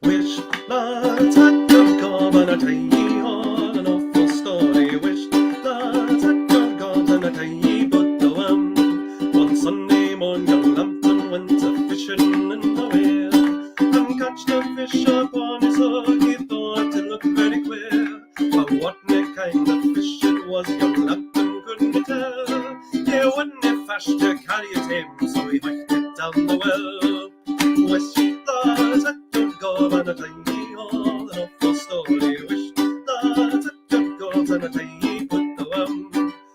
Wish lads had come come and I tell ye all an awful story. Wish lads had come and I tell ye but the one Sunday morn young Lambton went a fishing in the weir and catched a fish upon his hook. He thought it looked very queer, but what kind of fish it was young Lambton couldn't tell. He wouldn't fash to carry it in, so he hoiked it down the well. Wish lads had come and I tell ye all an awful story. Wish lads had come and I tell ye but the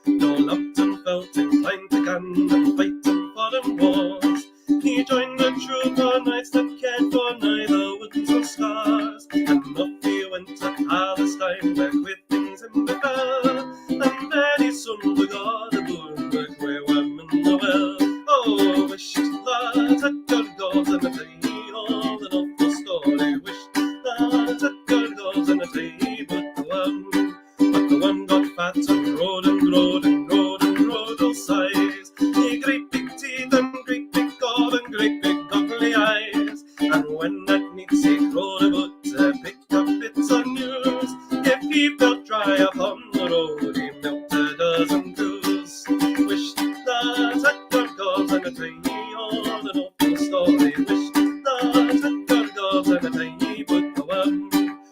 no Lambton felt inclined to gun and fight in foreign wars. He joined the troop of knights that cared for neither woods nor scars, and off he went to Palestine, where queer things him befell, and very soon forgot the boon where queer women the well. Oh, wish lads had good gods and a tiny all an awful story. Wish lads had good gods and a tiny but the one got fat and rode and rode and rode and rode all size. He great big teeth and great big gob and great big goggly eyes, and when that needs he crowed about to pick up bits of news. If he felt dry upon the road, he melted a dozen crews. Wish lads had good gobs and a tiny all an awful story. Wish lads had good gobs and a tiny but the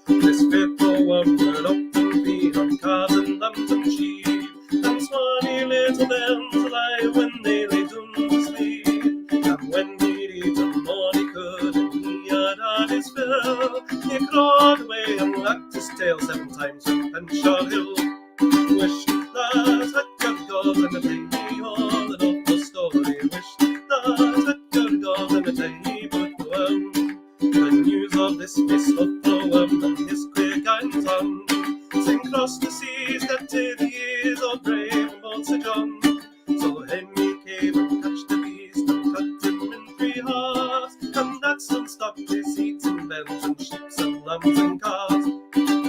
this faithful one would often feed on calves and lambs and sheep, and swanny little bells alive when they lay down to sleep. And when he'd eaten all he could and he had had his fill, he crawled away and wagged his tail 7 times from Penshaw Hill. Wish lads had good gobs and a tiny all an awful story. Wish lads had good gobs and a tiny but the news of this mist of and his queer kind tongue sing across the seas, got to the ears of brave and bold Sir John. So Henry came and catched the beast and cut him in 3 halves, and that soon stopped his eating bends and sheep and lambs and calves.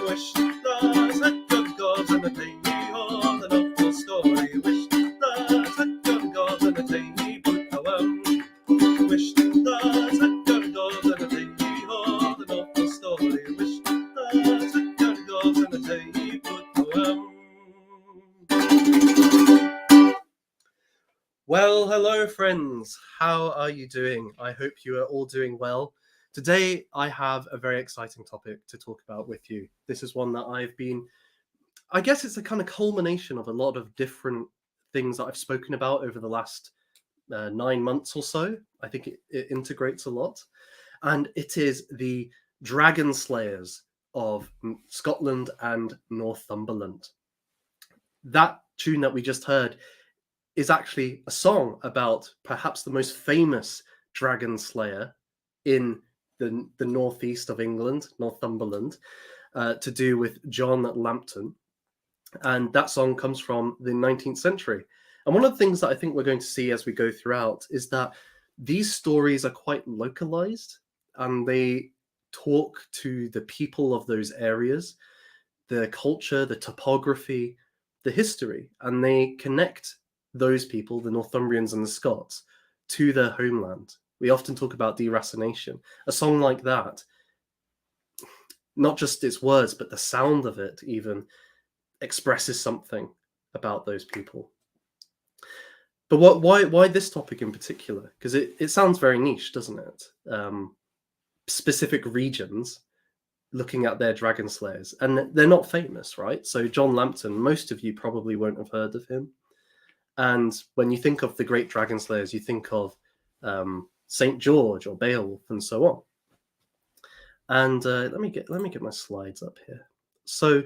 Wish lads had good gods and a tiny all an awful story. Wish lads had good gods and a tiny but wish lads had good gods and a tiny all an awful story. Wish lads had good gods and a tiny but Well, hello friends, how are you doing? I hope you are all doing well. Today I have a very exciting topic to talk about with you. This is one that I guess it's a kind of culmination of a lot of different things that I've spoken about over the last 9 months or so. I think it integrates a lot. And it is the Dragon Slayers of Scotland and Northumberland. That tune that we just heard is actually a song about perhaps the most famous dragon slayer in the northeast of England, Northumberland, to do with John Lambton. And that song comes from the 19th century. And one of the things that I think we're going to see as we go throughout is that these stories are quite localized, and they talk to the people of those areas, the culture, the topography, the history, and they connect those people, the Northumbrians and the Scots, to their homeland. We often talk about deracination. A song like that, not just its words, but the sound of it even expresses something about those people. But why this topic in particular? Because it sounds very niche, doesn't it? Specific regions looking at their dragon slayers, and they're not famous, right? So John Lambton, most of you probably won't have heard of him. And when you think of the great dragon slayers, you think of St. George or Beowulf and so on. And let me get my slides up here. So,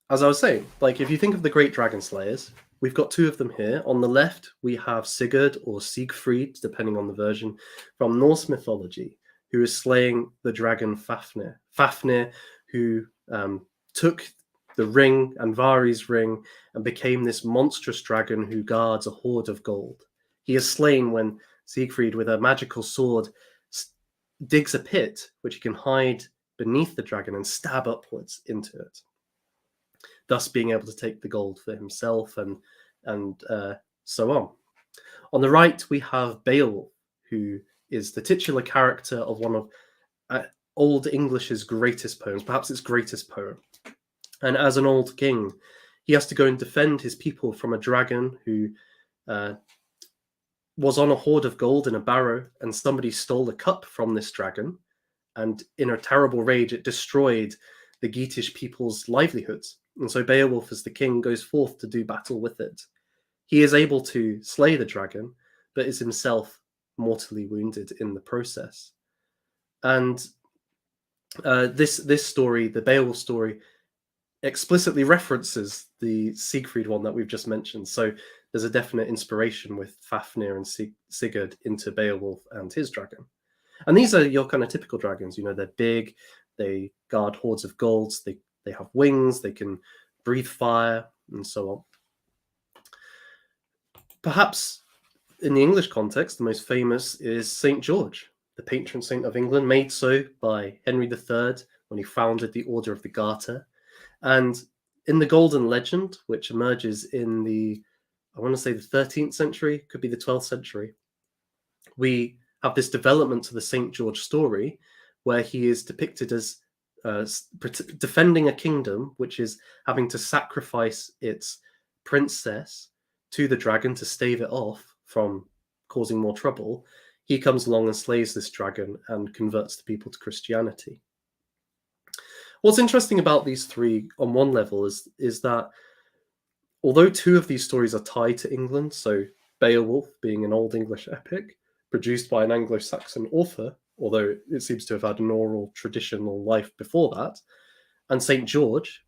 as I was saying, like if you think of the great dragon slayers, we've got 2 of them here. On the left, we have Sigurd or Siegfried, depending on the version, from Norse mythology, who is slaying the dragon Fafnir. Fafnir, who took the ring, Anvari's ring, and became this monstrous dragon who guards a hoard of gold. He is slain when Siegfried, with a magical sword, digs a pit which he can hide beneath the dragon and stab upwards into it, thus being able to take the gold for himself and so on. On the right, we have Beowulf, who is the titular character of one of Old English's greatest poems, perhaps its greatest poem. And as an old king, he has to go and defend his people from a dragon who was on a hoard of gold in a barrow, and somebody stole a cup from this dragon. And in a terrible rage, it destroyed the Geatish people's livelihoods. And so Beowulf, as the king, goes forth to do battle with it. He is able to slay the dragon, but is himself mortally wounded in the process. And this story, the Beowulf story, explicitly references the Siegfried one that we've just mentioned. So there's a definite inspiration with Fafnir and Sigurd into Beowulf and his dragon. And these are your kind of typical dragons. You know, they're big, they guard hoards of gold, they have wings, they can breathe fire, and so on. Perhaps in the English context, the most famous is St. George, the patron saint of England, made so by Henry III when he founded the Order of the Garter. And in the Golden Legend, which emerges in the, I want to say the 13th century, could be the 12th century, we have this development to the St. George story where he is depicted as defending a kingdom which is having to sacrifice its princess to the dragon to stave it off from causing more trouble. He comes along and slays this dragon and converts the people to Christianity. What's interesting about these three on one level is that although two of these stories are tied to England, so Beowulf being an Old English epic produced by an Anglo-Saxon author, although it seems to have had an oral traditional life before that, and St. George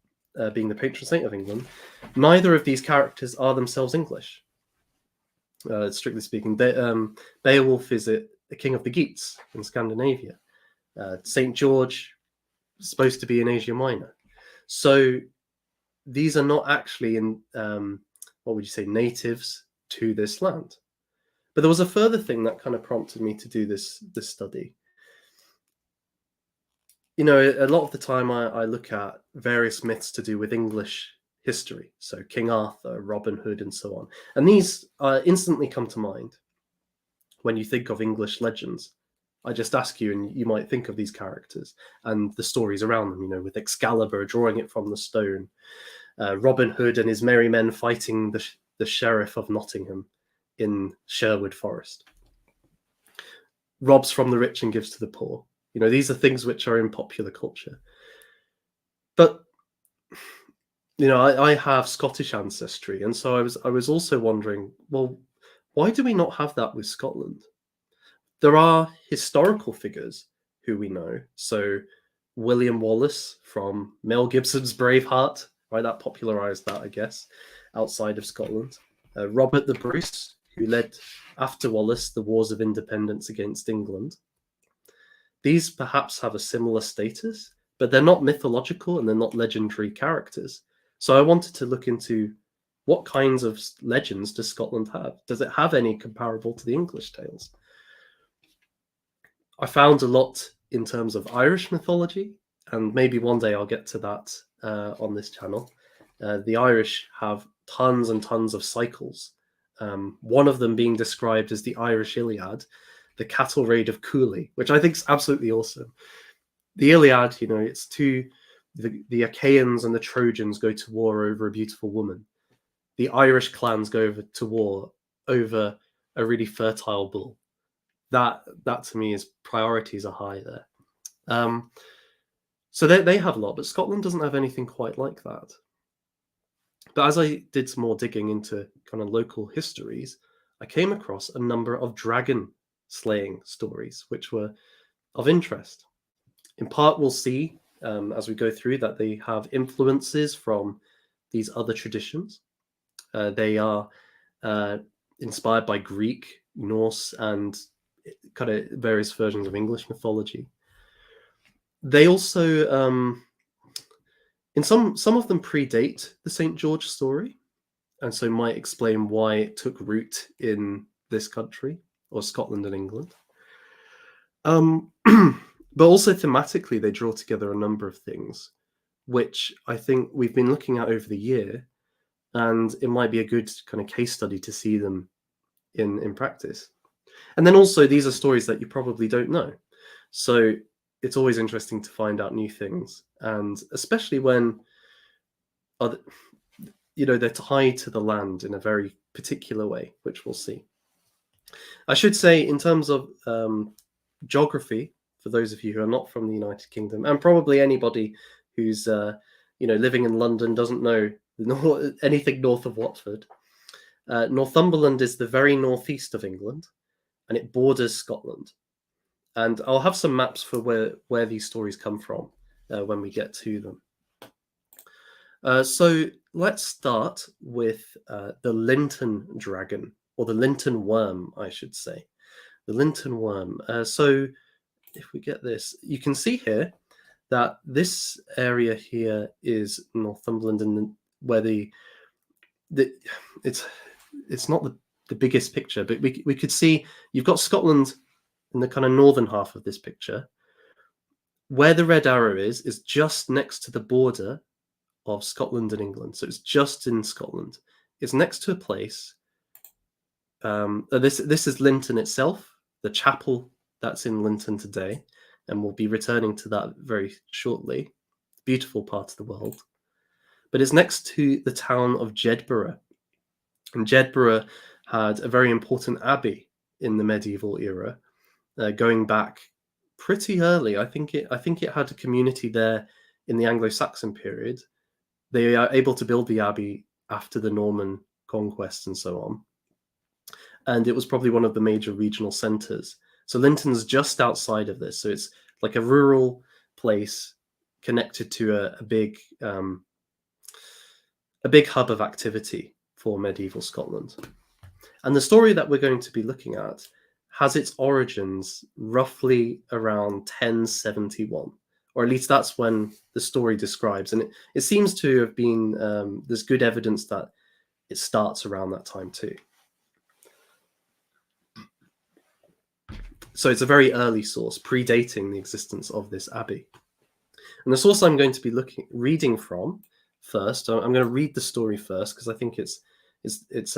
being the patron saint of England, neither of these characters are themselves English. Strictly speaking, Beowulf is a king of the Geats in Scandinavia. St. George is supposed to be in Asia Minor. So these are not actually what would you say, natives to this land. But there was a further thing that kind of prompted me to do this study. You know, a lot of the time I look at various myths to do with English history. So King Arthur, Robin Hood, and so on. And these instantly come to mind when you think of English legends. I just ask you, and you might think of these characters and the stories around them, you know, with Excalibur drawing it from the stone, Robin Hood and his merry men fighting the sheriff of Nottingham in Sherwood Forest, robs from the rich and gives to the poor. You know, these are things which are in popular culture. But, you know, I have Scottish ancestry, and so I was also wondering, well, why do we not have that with Scotland? There are historical figures who we know. So William Wallace from Mel Gibson's Braveheart, right? That popularized that, I guess, outside of Scotland. Robert the Bruce, who led, after Wallace, the Wars of Independence against England. These perhaps have a similar status, but they're not mythological and they're not legendary characters. So I wanted to look into what kinds of legends does Scotland have? Does it have any comparable to the English tales? I found a lot in terms of Irish mythology, and maybe one day I'll get to that on this channel. The Irish have tons and tons of cycles. One of them being described as the Irish Iliad, the cattle raid of Cooley, which I think is absolutely awesome. The Iliad, you know, it's the Achaeans and the Trojans go to war over a beautiful woman. The Irish clans go to war over a really fertile bull. That to me is priorities are high there. So they have a lot, but Scotland doesn't have anything quite like that. But as I did some more digging into kind of local histories, I came across a number of dragon slaying stories, which were of interest. In part, we'll see as we go through that they have influences from these other traditions. They are inspired by Greek, Norse, and kind of various versions of English mythology. They also, in some of them predate the St. George story, and so might explain why it took root in this country, or Scotland and England. But also thematically, they draw together a number of things, which I think we've been looking at over the year, and it might be a good kind of case study to see them in practice. And then also, these are stories that you probably don't know. So it's always interesting to find out new things, and especially when other, they're tied to the land in a very particular way, which we'll see. I should say, in terms of geography, for those of you who are not from the United Kingdom, and probably anybody who's living in London doesn't know anything north of Watford. Northumberland is the very northeast of England, and it borders Scotland. And I'll have some maps for where these stories come from when we get to them. So let's start with the Linton dragon, or the Linton worm, I should say. The Linton worm. So if we get this, you can see here that this area here is Northumberland, and where it's not the biggest picture, but we could see you've got Scotland in the kind of northern half of this picture. Where the red arrow is just next to the border of Scotland and England. So it's just in Scotland. It's next to a place. This is Linton itself, the chapel that's in Linton today, and we'll be returning to that very shortly. Beautiful part of the world. But it's next to the town of Jedburgh. And Jedburgh had a very important abbey in the medieval era, going back pretty early. I think it had a community there in the Anglo-Saxon period. They are able to build the abbey after the Norman conquest and so on. And it was probably one of the major regional centres. So Linton's just outside of this. So it's like a rural place connected to a big hub of activity for medieval Scotland. And the story that we're going to be looking at has its origins roughly around 1071, or at least that's when the story describes. And it seems to have been, there's good evidence that it starts around that time too. So it's a very early source, predating the existence of this abbey. And the source I'm going to be reading from first, I'm going to read the story first, because I think it's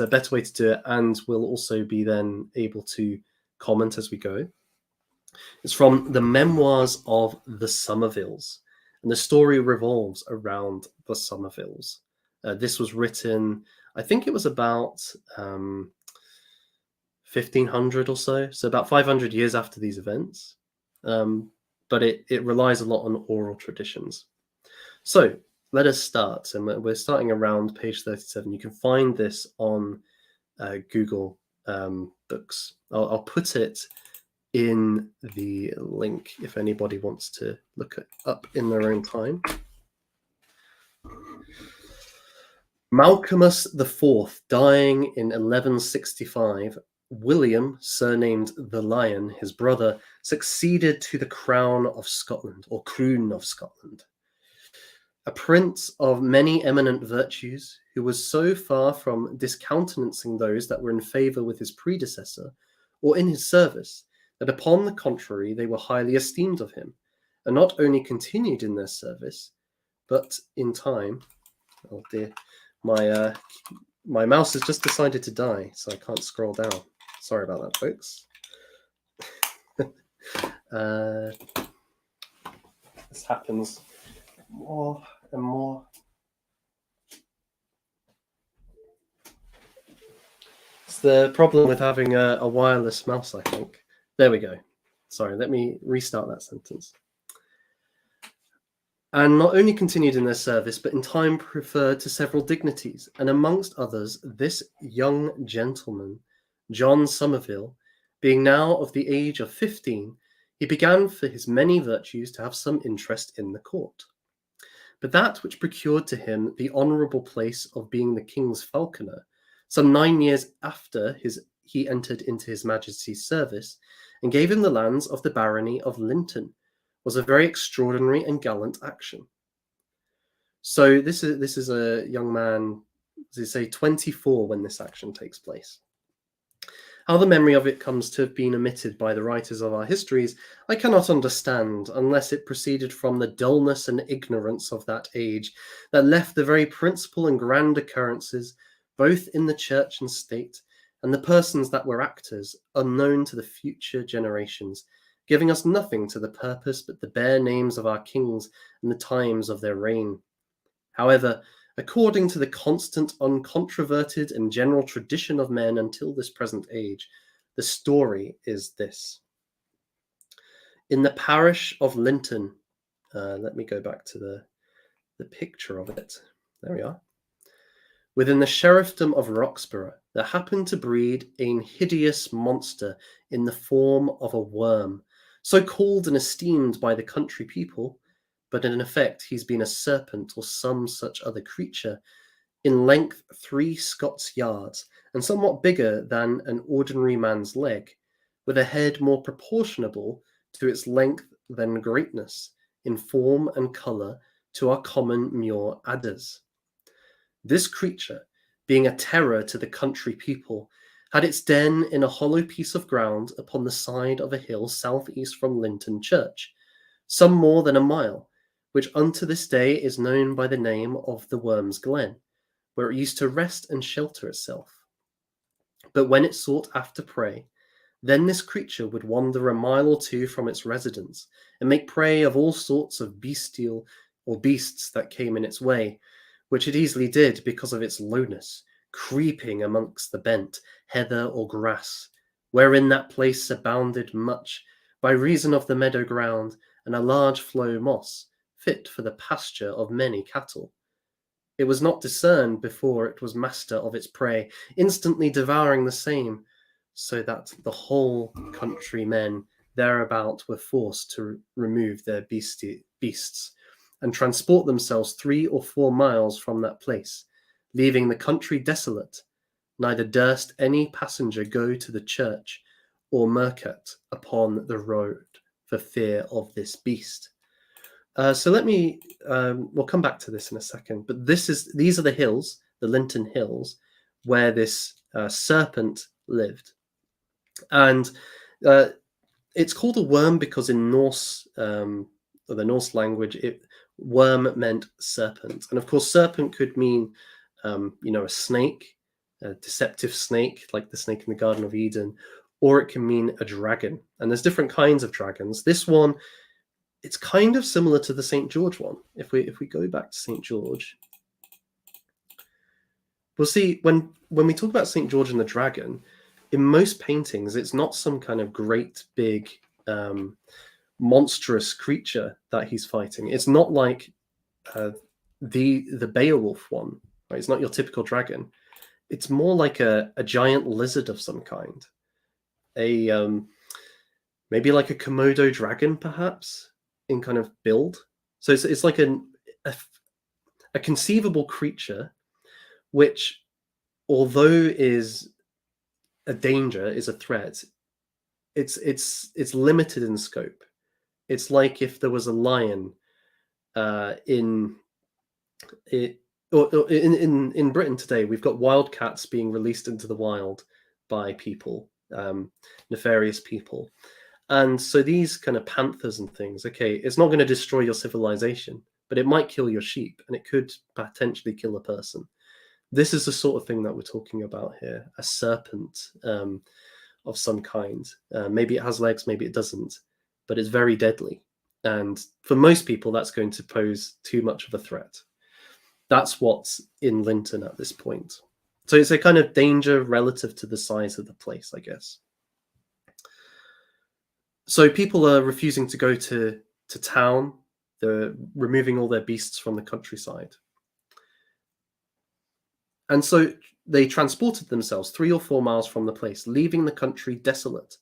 a better way to do it, and we'll also be then able to comment as we go. It's from the Memoirs of the Somervilles, and the story revolves around the Somervilles. This was written, I think it was about 1500 or so about 500 years after these events. But it relies a lot on oral traditions. So let us start, and we're starting around page 37. You can find this on Google Books. I'll put it in the link if anybody wants to look it up in their own time. Malcolmus IV, dying in 1165, William, surnamed the Lion, his brother, succeeded to the crown of Scotland, or Crown of Scotland. A prince of many eminent virtues, who was so far from discountenancing those that were in favour with his predecessor, or in his service, that upon the contrary they were highly esteemed of him, and not only continued in their service, but in time... Oh dear, my mouse has just decided to die, so I can't scroll down. Sorry about that, folks. This happens more and more. It's the problem with having a wireless mouse, I think. There we go. Sorry, let me restart that sentence. And not only continued in their service, but in time preferred to several dignities, and amongst others, this young gentleman, John Somerville, being now of the age of 15, he began for his many virtues to have some interest in the court. But that which procured to him the honourable place of being the king's falconer, some 9 years after he entered into his majesty's service, and gave him the lands of the barony of Linton, was a very extraordinary and gallant action. So this is a young man, as they say, 24 when this action takes place. How the memory of it comes to have been omitted by the writers of our histories, I cannot understand, unless it proceeded from the dullness and ignorance of that age that left the very principal and grand occurrences, both in the church and state, and the persons that were actors, unknown to the future generations, giving us nothing to the purpose but the bare names of our kings and the times of their reign. However, according to the constant, uncontroverted, and general tradition of men until this present age, the story is this. In the parish of Linton, let me go back to the picture of it. There we are. Within the sheriffdom of Roxburgh, there happened to breed an hideous monster in the form of a worm, so called and esteemed by the country people, but in effect he's been a serpent or some such other creature, in length 3 Scots yards, and somewhat bigger than an ordinary man's leg, with a head more proportionable to its length than greatness, in form and colour, to our common muir adders. This creature, being a terror to the country people, had its den in a hollow piece of ground upon the side of a hill south-east from Linton church, some more than a mile, which unto this day is known by the name of the Worm's Glen, where it used to rest and shelter itself. But when it sought after prey, then this creature would wander a mile or two from its residence, and make prey of all sorts of bestial or beasts that came in its way, which it easily did because of its lowness, creeping amongst the bent heather or grass, wherein that place abounded much, by reason of the meadow ground, and a large flow moss, fit for the pasture of many cattle. It was not discerned before it was master of its prey, instantly devouring the same, so that the whole country men thereabout were forced to remove their beasts, and transport themselves 3 or 4 miles from that place, leaving the country desolate, neither durst any passenger go to the church or market upon the road for fear of this beast. So let me, we'll come back to this in a second, but these are the hills, the Linton Hills, where this serpent lived. And it's called a worm because in Norse, or the Norse language, worm meant serpent. And of course, serpent could mean, a snake, a deceptive snake, like the snake in the Garden of Eden, or it can mean a dragon. And there's different kinds of dragons. This one, it's kind of similar to the St. George one. If we go back to St. George, we'll see when we talk about St. George and the dragon, in most paintings, it's not some kind of great big monstrous creature that he's fighting. It's not like the Beowulf one, right? It's not your typical dragon. It's more like a giant lizard of some kind, maybe like a Komodo dragon, perhaps, in kind of build. So it's like a conceivable creature, which, although is a danger, is a threat, it's limited in scope. It's like if there was a lion in Britain today. We've got wildcats being released into the wild by people, nefarious people. And so these kind of panthers and things, okay, it's not going to destroy your civilization, but it might kill your sheep, and it could potentially kill a person. This is the sort of thing that we're talking about here, a serpent of some kind. Maybe it has legs, maybe it doesn't, but it's very deadly. And for most people, that's going to pose too much of a threat. That's what's in Linton at this point. So it's a kind of danger relative to the size of the place, I guess. So people are refusing to go to town. They're removing all their beasts from the countryside. And so they transported themselves 3 or 4 miles from the place, leaving the country desolate.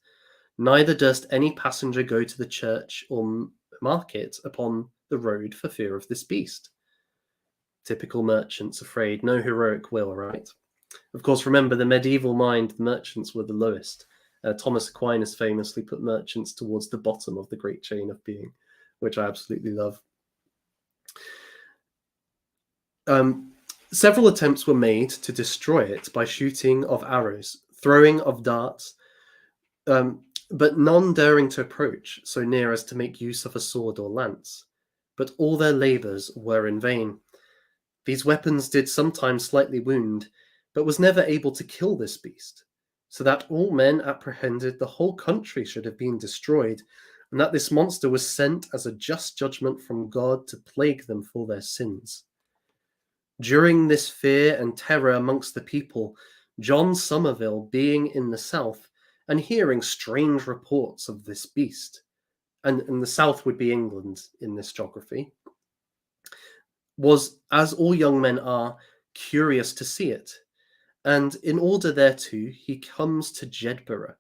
Neither durst any passenger go to the church or market upon the road for fear of this beast. Typical merchants afraid, no heroic will, right? Of course, remember, the medieval mind, the merchants were the lowest. Thomas Aquinas famously put merchants towards the bottom of the great chain of being, which I absolutely love. Several attempts were made to destroy it by shooting of arrows, throwing of darts, but none daring to approach so near as to make use of a sword or lance. But all their labours were in vain. These weapons did sometimes slightly wound, but was never able to kill this beast. so that all men apprehended the whole country should have been destroyed, and that this monster was sent as a just judgment from God to plague them for their sins. During this fear and terror amongst the people, John Somerville, being in the south and hearing strange reports of this beast, and the south would be England in this geography, was, as all young men are, curious to see it. And in order thereto, he comes to Jedburgh,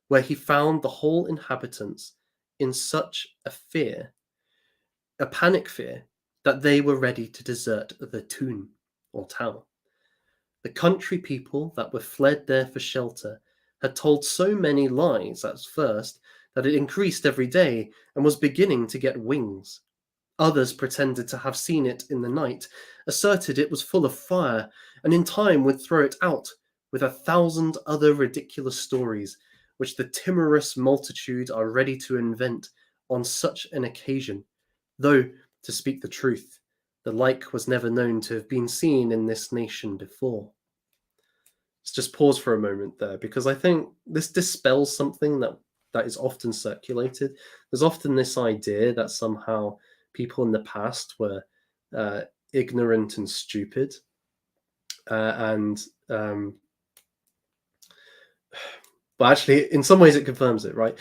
where he found the whole inhabitants in such a panic fear, that they were ready to desert the town or town. The country people that were fled there for shelter had told so many lies at first that it increased every day and was beginning to get wings. Others pretended to have seen it in the night, asserted it was full of fire, and in time would throw it out, with 1,000 other ridiculous stories, which the timorous multitude are ready to invent on such an occasion, though, to speak the truth, the like was never known to have been seen in this nation before. Let's just pause for a moment there, because I think this dispels something that is often circulated. There's often this idea that somehow people in the past were ignorant and stupid, but actually, in some ways, it confirms it, right?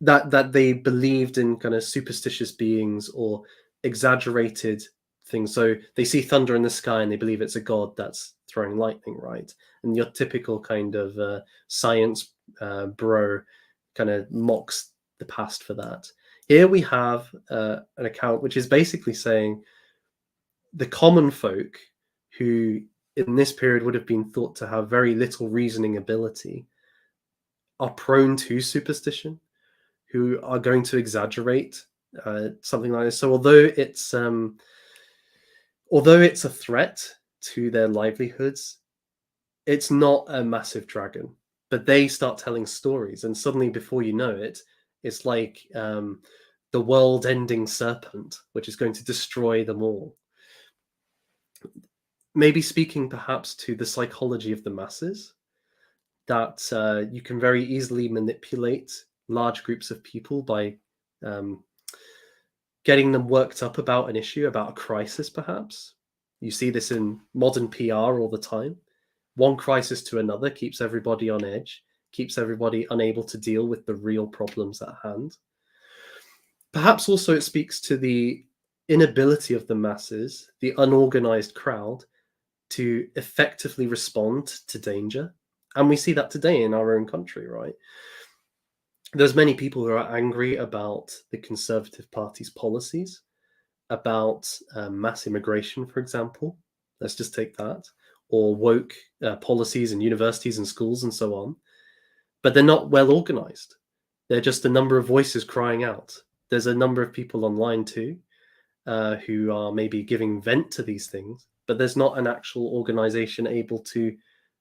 That they believed in kind of superstitious beings or exaggerated things. So they see thunder in the sky and they believe it's a god that's throwing lightning, right? And your typical kind of science bro kind of mocks the past for that. Here we have an account which is basically saying the common folk, who in this period would have been thought to have very little reasoning ability, are prone to superstition, who are going to exaggerate something like this. So although it's a threat to their livelihoods, it's not a massive dragon. But they start telling stories, and suddenly, before you know it, it's like the world-ending serpent, which is going to destroy them all. Maybe speaking perhaps to the psychology of the masses, that you can very easily manipulate large groups of people by getting them worked up about an issue, about a crisis, perhaps. You see this in modern PR all the time. One crisis to another keeps everybody on edge, keeps everybody unable to deal with the real problems at hand. Perhaps also it speaks to the inability of the masses, the unorganized crowd, to effectively respond to danger. And we see that today in our own country, right? There's many people who are angry about the Conservative Party's policies, about mass immigration, for example. Let's just take that. Or woke policies in universities and schools and so on. But they're not well organized. They're just a number of voices crying out. There's a number of people online too who are maybe giving vent to these things, but there's not an actual organization able to,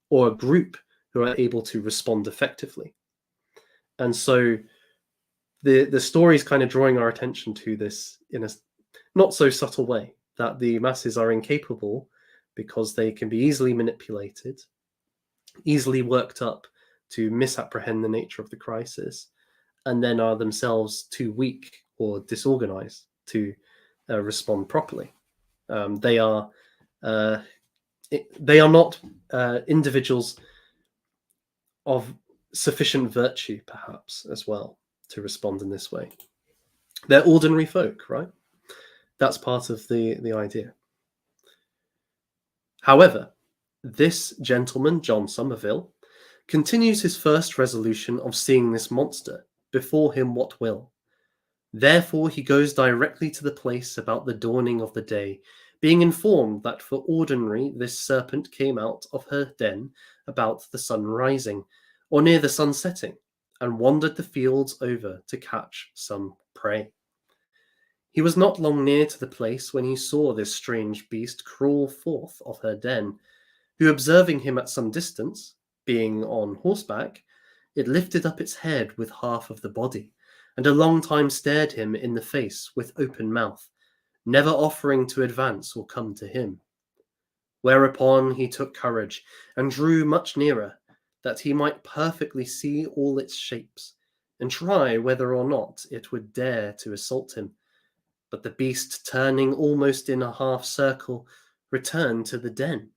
or a group who are able to respond effectively. And so the story is kind of drawing our attention to this in a not so subtle way, that the masses are incapable because they can be easily manipulated, easily worked up to misapprehend the nature of the crisis, and then are themselves too weak or disorganized to respond properly. They are not individuals of sufficient virtue, perhaps, as well, to respond in this way. They're ordinary folk, right? That's part of the idea. However, this gentleman, John Somerville, continues his first resolution of seeing this monster, befall him what will. Therefore he goes directly to the place about the dawning of the day, being informed that for ordinary this serpent came out of her den about the sun rising, or near the sun setting, and wandered the fields over to catch some prey. He was not long near to the place when he saw this strange beast crawl forth of her den, who, observing him at some distance, being on horseback, it lifted up its head with half of the body, and a long time stared him in the face with open mouth, never offering to advance or come to him. Whereupon he took courage, and drew much nearer, that he might perfectly see all its shapes, and try whether or not it would dare to assault him. But the beast, turning almost in a half circle, returned to the den,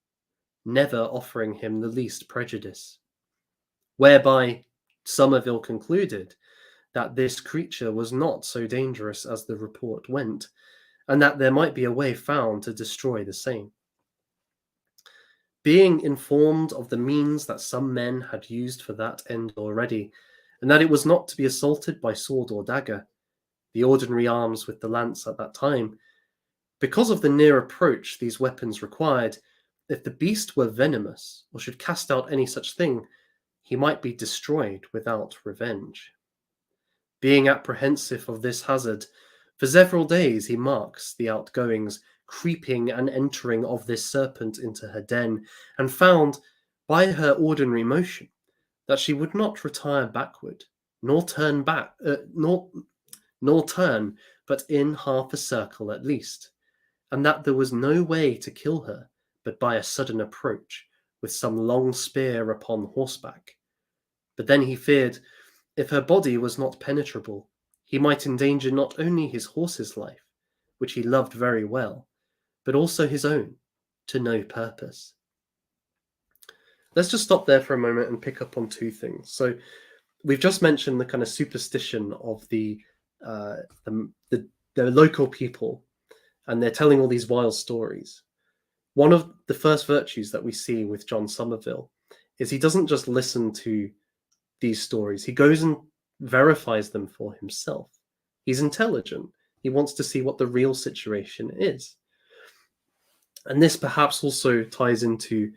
never offering him the least prejudice. Whereby Somerville concluded that this creature was not so dangerous as the report went, and that there might be a way found to destroy the same. Being informed of the means that some men had used for that end already, and that it was not to be assaulted by sword or dagger, the ordinary arms with the lance at that time, because of the near approach these weapons required, if the beast were venomous, or should cast out any such thing, he might be destroyed without revenge. Being apprehensive of this hazard, for several days he marks the outgoings, creeping and entering of this serpent into her den, and found, by her ordinary motion, that she would not retire backward, nor turn back, nor turn, but in half a circle at least, and that there was no way to kill her but by a sudden approach, with some long spear upon horseback. But then he feared, if her body was not penetrable, he might endanger not only his horse's life, which he loved very well, but also his own, to no purpose. Let's just stop there for a moment and pick up on two things. So we've just mentioned the kind of superstition of the local people, and they're telling all these wild stories. One of the first virtues that we see with John Somerville is he doesn't just listen to these stories. He goes and verifies them for himself. He's intelligent. He wants to see what the real situation is. And this perhaps also ties into,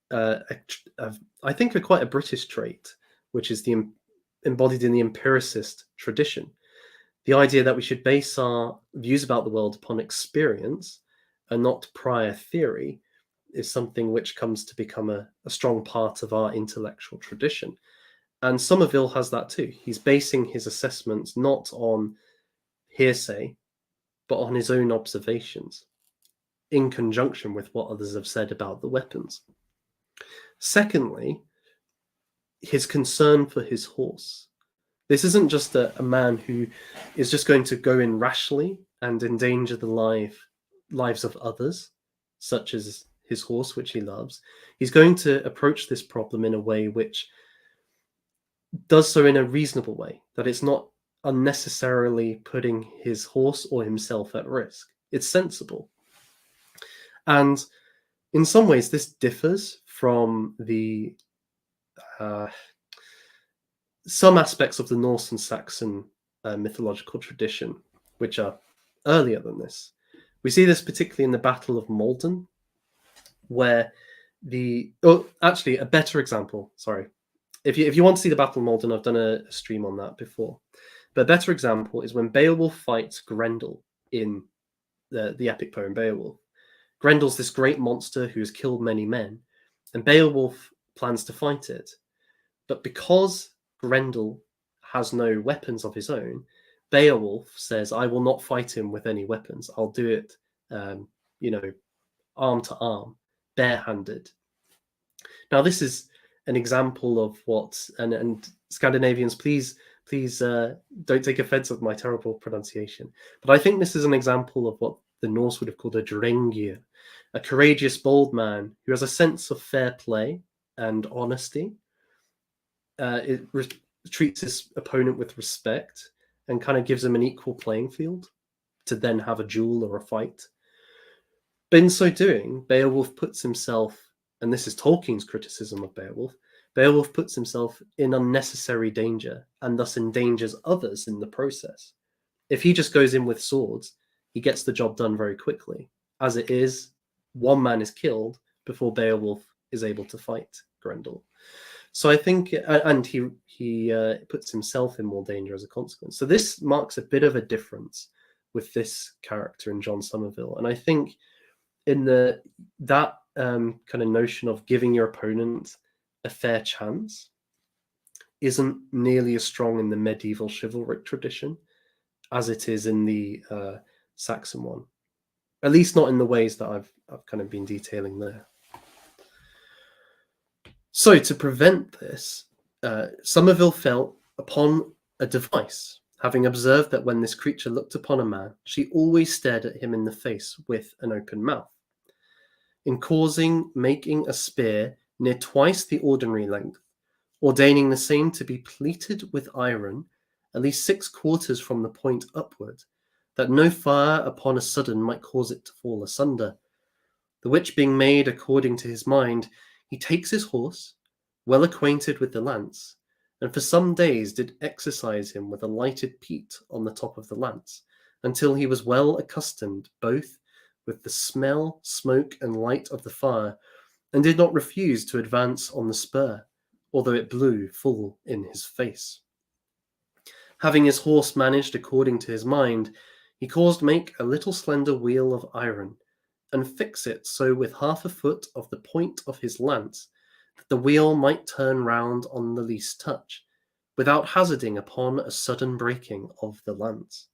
I think, quite a British trait, which is embodied in the empiricist tradition. The idea that we should base our views about the world upon experience and not prior theory is something which comes to become a strong part of our intellectual tradition. And Somerville has that too. He's basing his assessments not on hearsay, but on his own observations, in conjunction with what others have said about the weapons. Secondly, his concern for his horse. This isn't just a man who is just going to go in rashly and endanger the lives of others, such as his horse, which he loves. He's going to approach this problem in a way which does so in a reasonable way, that it's not unnecessarily putting his horse or himself at risk. It's sensible. And in some ways, this differs from the some aspects of the Norse and Saxon mythological tradition, which are earlier than this. We see this particularly in the Battle of Maldon, where actually, a better example, sorry. If you want to see the Battle of Maldon, I've done a stream on that before. But a better example is when Beowulf fights Grendel in the epic poem Beowulf. Grendel's this great monster who has killed many men, and Beowulf plans to fight it. But because Grendel has no weapons of his own, Beowulf says, I will not fight him with any weapons. I'll do it, arm to arm, barehanded. Now, this is an example of what, and Scandinavians, please don't take offense of my terrible pronunciation. But I think this is an example of what the Norse would have called a drengir, a courageous, bold man who has a sense of fair play and honesty. Treats his opponent with respect and kind of gives him an equal playing field to then have a duel or a fight. But in so doing, Beowulf puts himself, and this is Tolkien's criticism of Beowulf puts himself in unnecessary danger and thus endangers others in the process. If he just goes in with swords, he gets the job done very quickly. As it is, one man is killed before Beowulf is able to fight Grendel. So I think, and he puts himself in more danger as a consequence. So this marks a bit of a difference with this character in John Somerville. And I think in that kind of notion of giving your opponent a fair chance isn't nearly as strong in the medieval chivalric tradition as it is in the Saxon one. At least not in the ways that I've kind of been detailing there. So to prevent this, Somerville fell upon a device, having observed that when this creature looked upon a man, she always stared at him in the face with an open mouth. In causing making a spear near twice the ordinary length, ordaining the same to be pleated with iron, at least 6 quarters from the point upward, that no fire upon a sudden might cause it to fall asunder. The which being made according to his mind, he takes his horse, well acquainted with the lance, and for some days did exercise him with a lighted peat on the top of the lance, until he was well accustomed both with the smell, smoke, and light of the fire, and did not refuse to advance on the spur, although it blew full in his face. Having his horse managed according to his mind, he caused make a little slender wheel of iron, and fix it so with 1/2 foot of the point of his lance, that the wheel might turn round on the least touch, without hazarding upon a sudden breaking of the lance.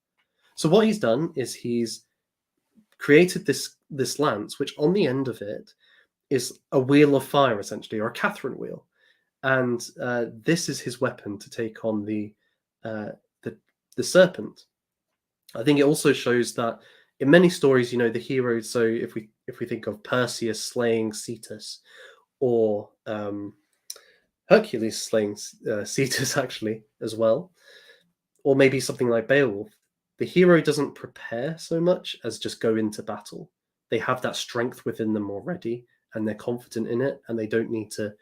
So what he's done is he's created this lance, which on the end of it is a wheel of fire, essentially, or a Catherine wheel, and this is his weapon to take on uh, the serpent. I think it also shows that in many stories, the heroes. So if we think of Perseus slaying Cetus, or Hercules slaying Cetus actually as well, or maybe something like Beowulf, the hero doesn't prepare so much as just go into battle. They have that strength within them already, and they're confident in it, and they don't need to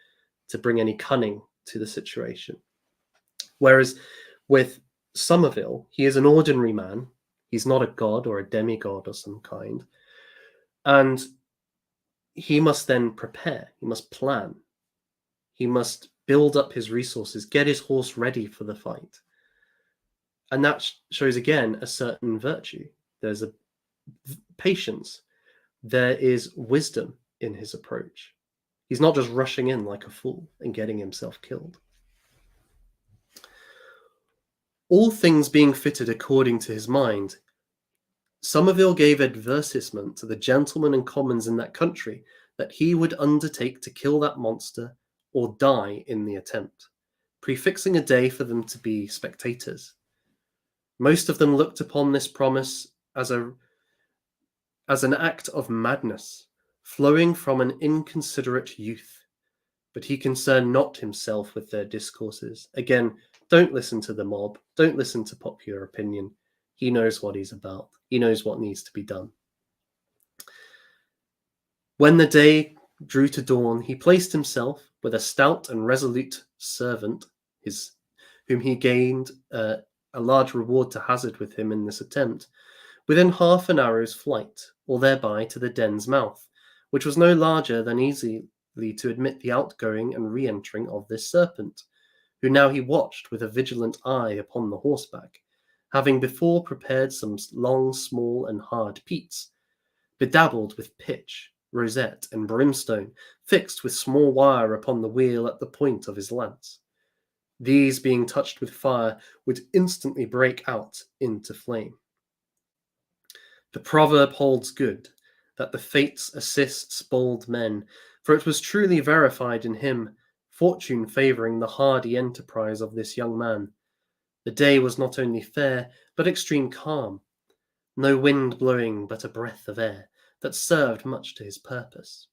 bring any cunning to the situation. Whereas with Somerville, he is an ordinary man. He's not a god or a demigod of some kind. And he must then prepare. He must plan. He must build up his resources, get his horse ready for the fight. And that shows again a certain virtue. There's a patience. There is wisdom in his approach. He's not just rushing in like a fool and getting himself killed. All things being fitted according to his mind, Somerville gave advertisement to the gentlemen and commons in that country that he would undertake to kill that monster or die in the attempt, prefixing a day for them to be spectators. Most of them looked upon this promise as an act of madness, flowing from an inconsiderate youth. But he concerned not himself with their discourses. Again, don't listen to the mob. Don't listen to popular opinion. He knows what he's about. He knows what needs to be done. When the day drew to dawn, he placed himself with a stout and resolute servant, whom he gained a large reward to hazard with him in this attempt, within half an arrow's flight, or thereby to the den's mouth, which was no larger than easily to admit the outgoing and re-entering of this serpent, who now he watched with a vigilant eye upon the horseback, having before prepared some long, small, and hard peats, bedabbled with pitch, rosette, and brimstone, fixed with small wire upon the wheel at the point of his lance. These, being touched with fire, would instantly break out into flame. The proverb holds good, that the fates assists bold men, for it was truly verified in him, fortune favouring the hardy enterprise of this young man. The day was not only fair, but extreme calm, no wind blowing but a breath of air, that served much to his purpose.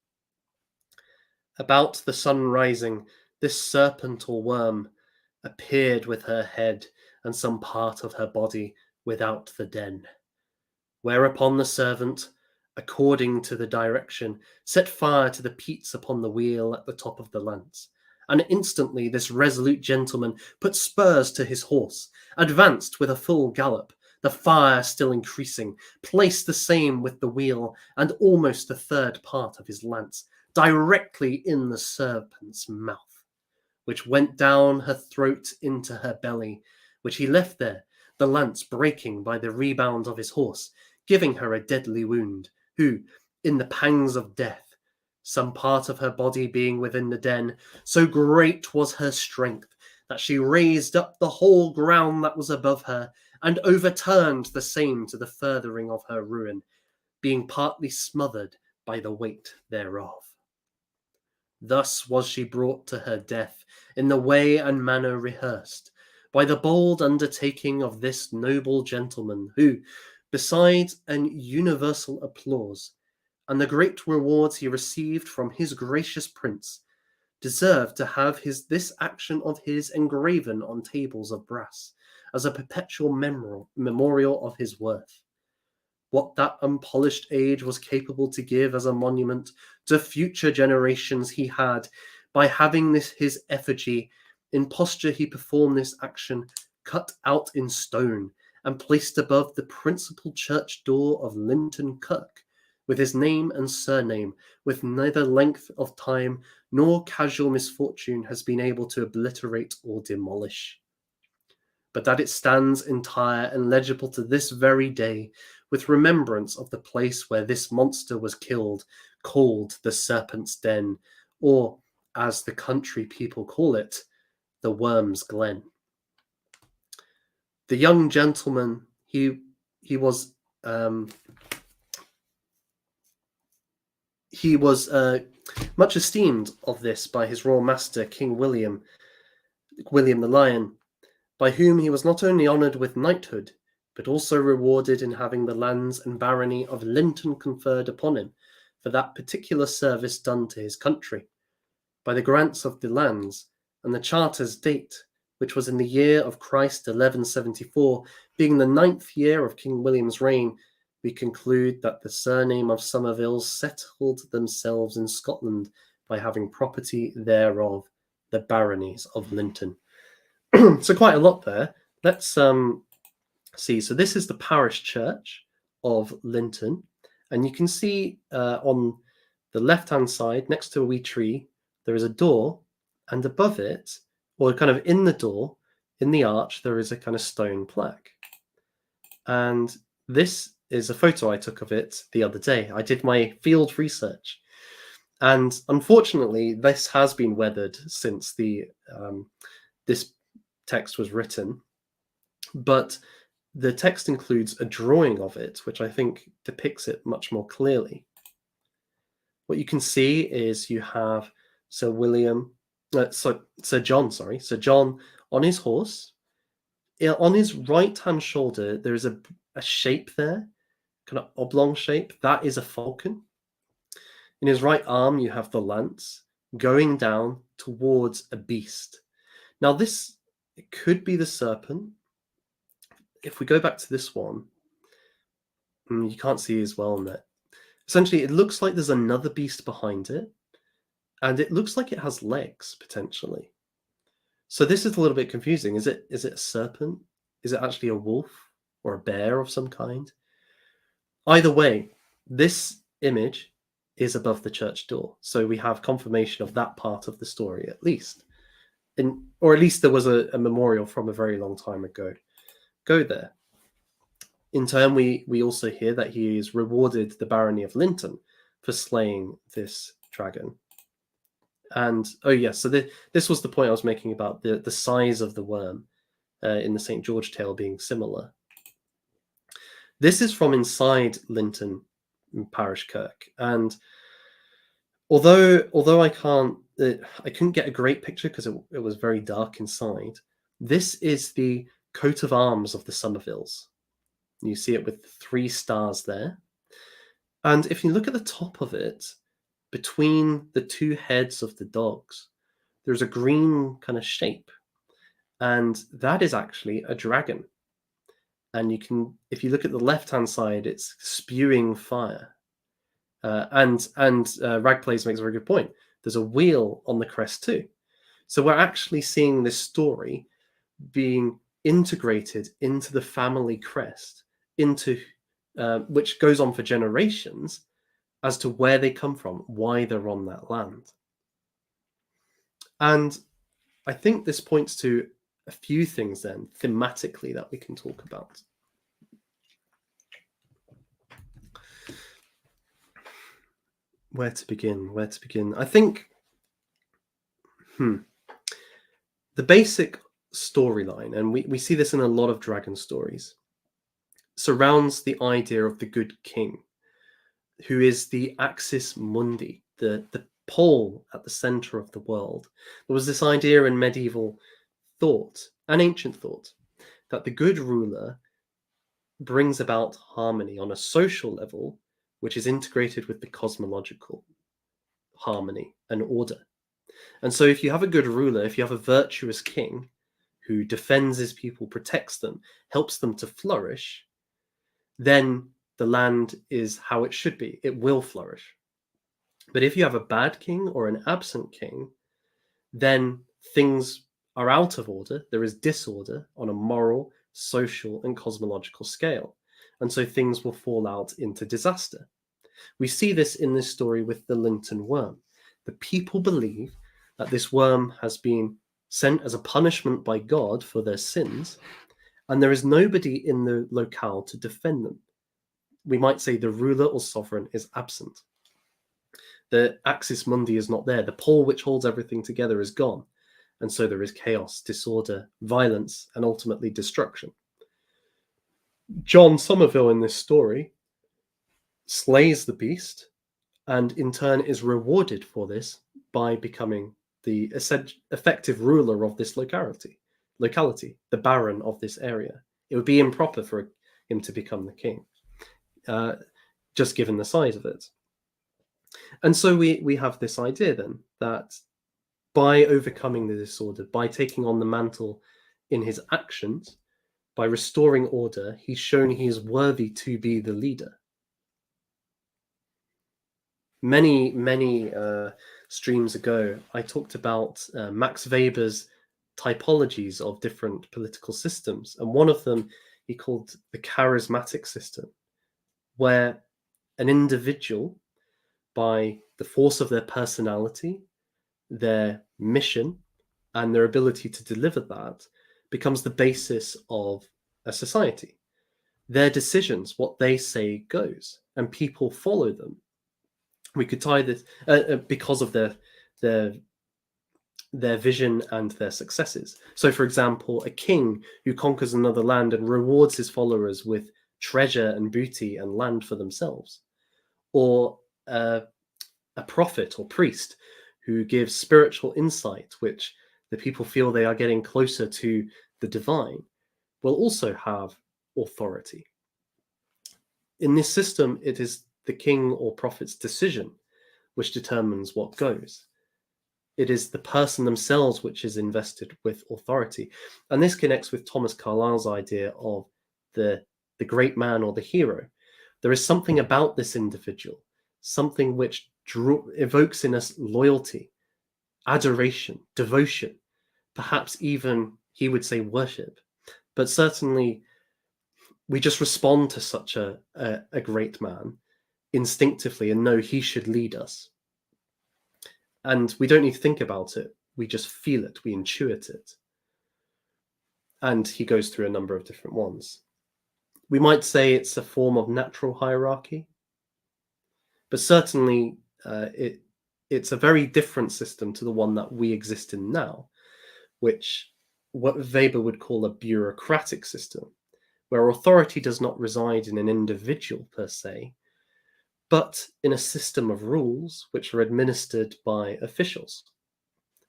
About the sun rising, this serpent or worm appeared with her head and some part of her body without the den, whereupon the servant, according to the direction, set fire to the peats upon the wheel at the top of the lance, and instantly this resolute gentleman put spurs to his horse, advanced with a full gallop, the fire still increasing, placed the same with the wheel and almost the third part of his lance directly in the serpent's mouth, which went down her throat into her belly, which he left there, the lance breaking by the rebound of his horse, giving her a deadly wound, who, in the pangs of death, some part of her body being within the den, so great was her strength that she raised up the whole ground that was above her, and overturned the same to the furthering of her ruin, being partly smothered by the weight thereof. Thus was she brought to her death in the way and manner rehearsed, by the bold undertaking of this noble gentleman, who, besides an universal applause, and the great rewards he received from his gracious prince, deserved to have this action of his engraven on tables of brass, as a perpetual memorial of his worth. What that unpolished age was capable to give as a monument to future generations he had, by having his effigy, in posture he performed this action, cut out in stone, and placed above the principal church door of Linton Kirk, with his name and surname, with neither length of time nor casual misfortune has been able to obliterate or demolish. But that it stands entire and legible to this very day, with remembrance of the place where this monster was killed, called the Serpent's Den, or, as the country people call it, the Worm's Glen. The young gentleman, he was much esteemed of this by his royal master, King William the Lion, by whom he was not only honoured with knighthood, but also rewarded in having the lands and barony of Linton conferred upon him for that particular service done to his country, by the grants of the lands, and the charter's date, which was in the year of Christ 1174, being the 9th year of King William's reign, we conclude that the surname of Somervilles settled themselves in Scotland by having property thereof, the baronies of Linton. So quite a lot there. Let's see. So this is the parish church of Linton, and you can see on the left-hand side, next to a wee tree, there is a door, and above it, or kind of in the door, in the arch, there is a kind of stone plaque. And this is a photo I took of it the other day. I did my field research, and unfortunately, this has been weathered since this text was written, but the text includes a drawing of it, which I think depicts it much more clearly. What you can see is you have Sir John on his horse. On his right-hand shoulder, there is a shape there, kind of oblong shape. That is a falcon. In his right arm, you have the lance going down towards a beast. Now, it could be the serpent. If we go back to this one, you can't see as well on that. Essentially, it looks like there's another beast behind it, and it looks like it has legs, potentially. So this is a little bit confusing. Is it a serpent? Is it actually a wolf or a bear of some kind? Either way, this image is above the church door. So we have confirmation of that part of the story, at least. Or at least there was a memorial from a very long time ago. Go there. In turn, we also hear that he is rewarded the barony of Linton for slaying this dragon. And so this was the point I was making about the size of the worm in the St. George tale being similar. This is from inside Linton Parish Kirk, and although I couldn't get a great picture because it was very dark inside. This is the coat of arms of the Somervilles. You see it with 3 stars there. And if you look at the top of it, between the 2 heads of the dogs, there's a green kind of shape. And that is actually a dragon. And if you look at the left-hand side, it's spewing fire. And Ragplays makes a very good point. There's a wheel on the crest too. So we're actually seeing this story being integrated into the family crest, which goes on for generations as to where they come from, why they're on that land. And I think this points to a few things then, thematically, that we can talk about. Where to begin? I think the basic storyline, and we see this in a lot of dragon stories, surrounds the idea of the good king, who is the axis mundi, the pole at the center of the world. There was this idea in medieval thought and ancient thought that the good ruler brings about harmony on a social level, which is integrated with the cosmological harmony and order. And so, if you have a good ruler, if you have a virtuous king who defends his people, protects them, helps them to flourish, then the land is how it should be. It will flourish. But if you have a bad king or an absent king, then things are out of order. There is disorder on a moral, social, and cosmological scale. And so things will fall out into disaster. We see this in this story with the Linton worm. The people believe that this worm has been sent as a punishment by God for their sins, and there is nobody in the locale to defend them. We might say the ruler or sovereign is absent. The axis mundi is not there. The pole which holds everything together is gone. And so there is chaos, disorder, violence, and ultimately destruction. John Somerville in this story slays the beast and in turn is rewarded for this by becoming the effective ruler of this locality, the baron of this area. It would be improper for him to become the king, just given the size of it. And so we have this idea then that by overcoming the disorder, by taking on the mantle in his actions, by restoring order, he's shown he is worthy to be the leader. Many streams ago, I talked about Max Weber's typologies of different political systems. And one of them he called the charismatic system, where an individual, by the force of their personality, their mission, and their ability to deliver that, becomes the basis of a society. Their decisions, what they say goes, and people follow them. We could tie this because of their vision and their successes. So, for example, a king who conquers another land and rewards his followers with treasure and booty and land for themselves, or a prophet or priest who gives spiritual insight, which the people feel they are getting closer to the divine, will also have authority. In this system, it is the king or prophet's decision which determines what goes. It is the person themselves which is invested with authority. And this connects with Thomas Carlyle's idea of the great man or the hero. There is something about this individual, something which evokes in us loyalty, adoration, devotion, perhaps even, he would say, worship. But certainly, we just respond to such a great man instinctively and know he should lead us. And we don't need to think about it. We just feel it. We intuit it. And he goes through a number of different ones. We might say it's a form of natural hierarchy, but certainly it's a very different system to the one that we exist in now, which what Weber would call a bureaucratic system, where authority does not reside in an individual per se, but in a system of rules which are administered by officials.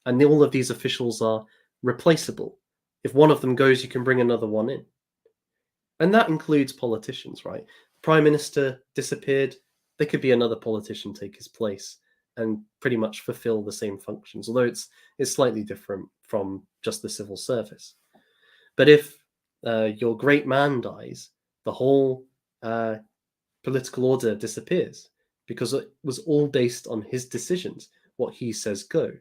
And all of these officials are replaceable. If one of them goes, you can bring another one in. And that includes politicians, right? The Prime Minister disappeared, there could be another politician take his place and pretty much fulfill the same functions, although it's slightly different from just the civil service. But if your great man dies, the whole political order disappears because it was all based on his decisions. What he says goes.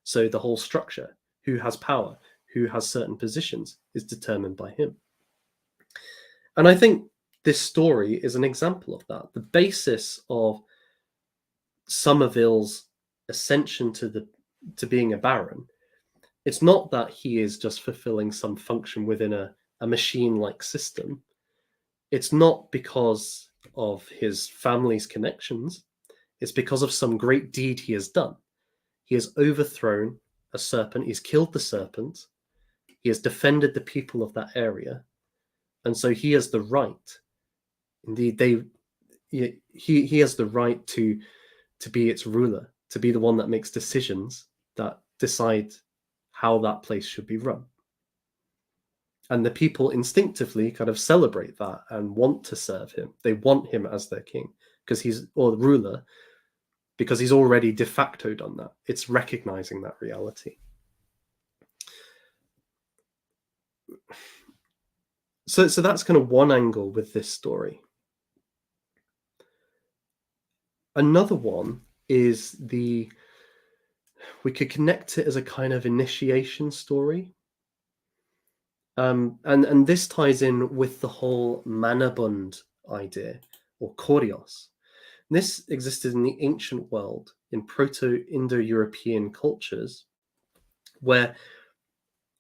So the whole structure, who has power, who has certain positions, is determined by him. And I think this story is an example of that. The basis of Somerville's ascension to being a baron, it's not that he is just fulfilling some function within a machine-like system. It's not because of his family's connections. It's because of some great deed he has done. He has overthrown a serpent. He's killed the serpent. He has defended the people of that area. And so he has the right. Indeed, he has the right to be its ruler, to be the one that makes decisions that decide how that place should be run. And the people instinctively kind of celebrate that and want to serve him. They want him as their king or ruler, because he's already de facto done that. It's recognizing that reality. So that's kind of one angle with this story. Another one is we could connect it as a kind of initiation story. And this ties in with the whole manabund idea, or korios. This existed in the ancient world, in Proto-Indo-European cultures, where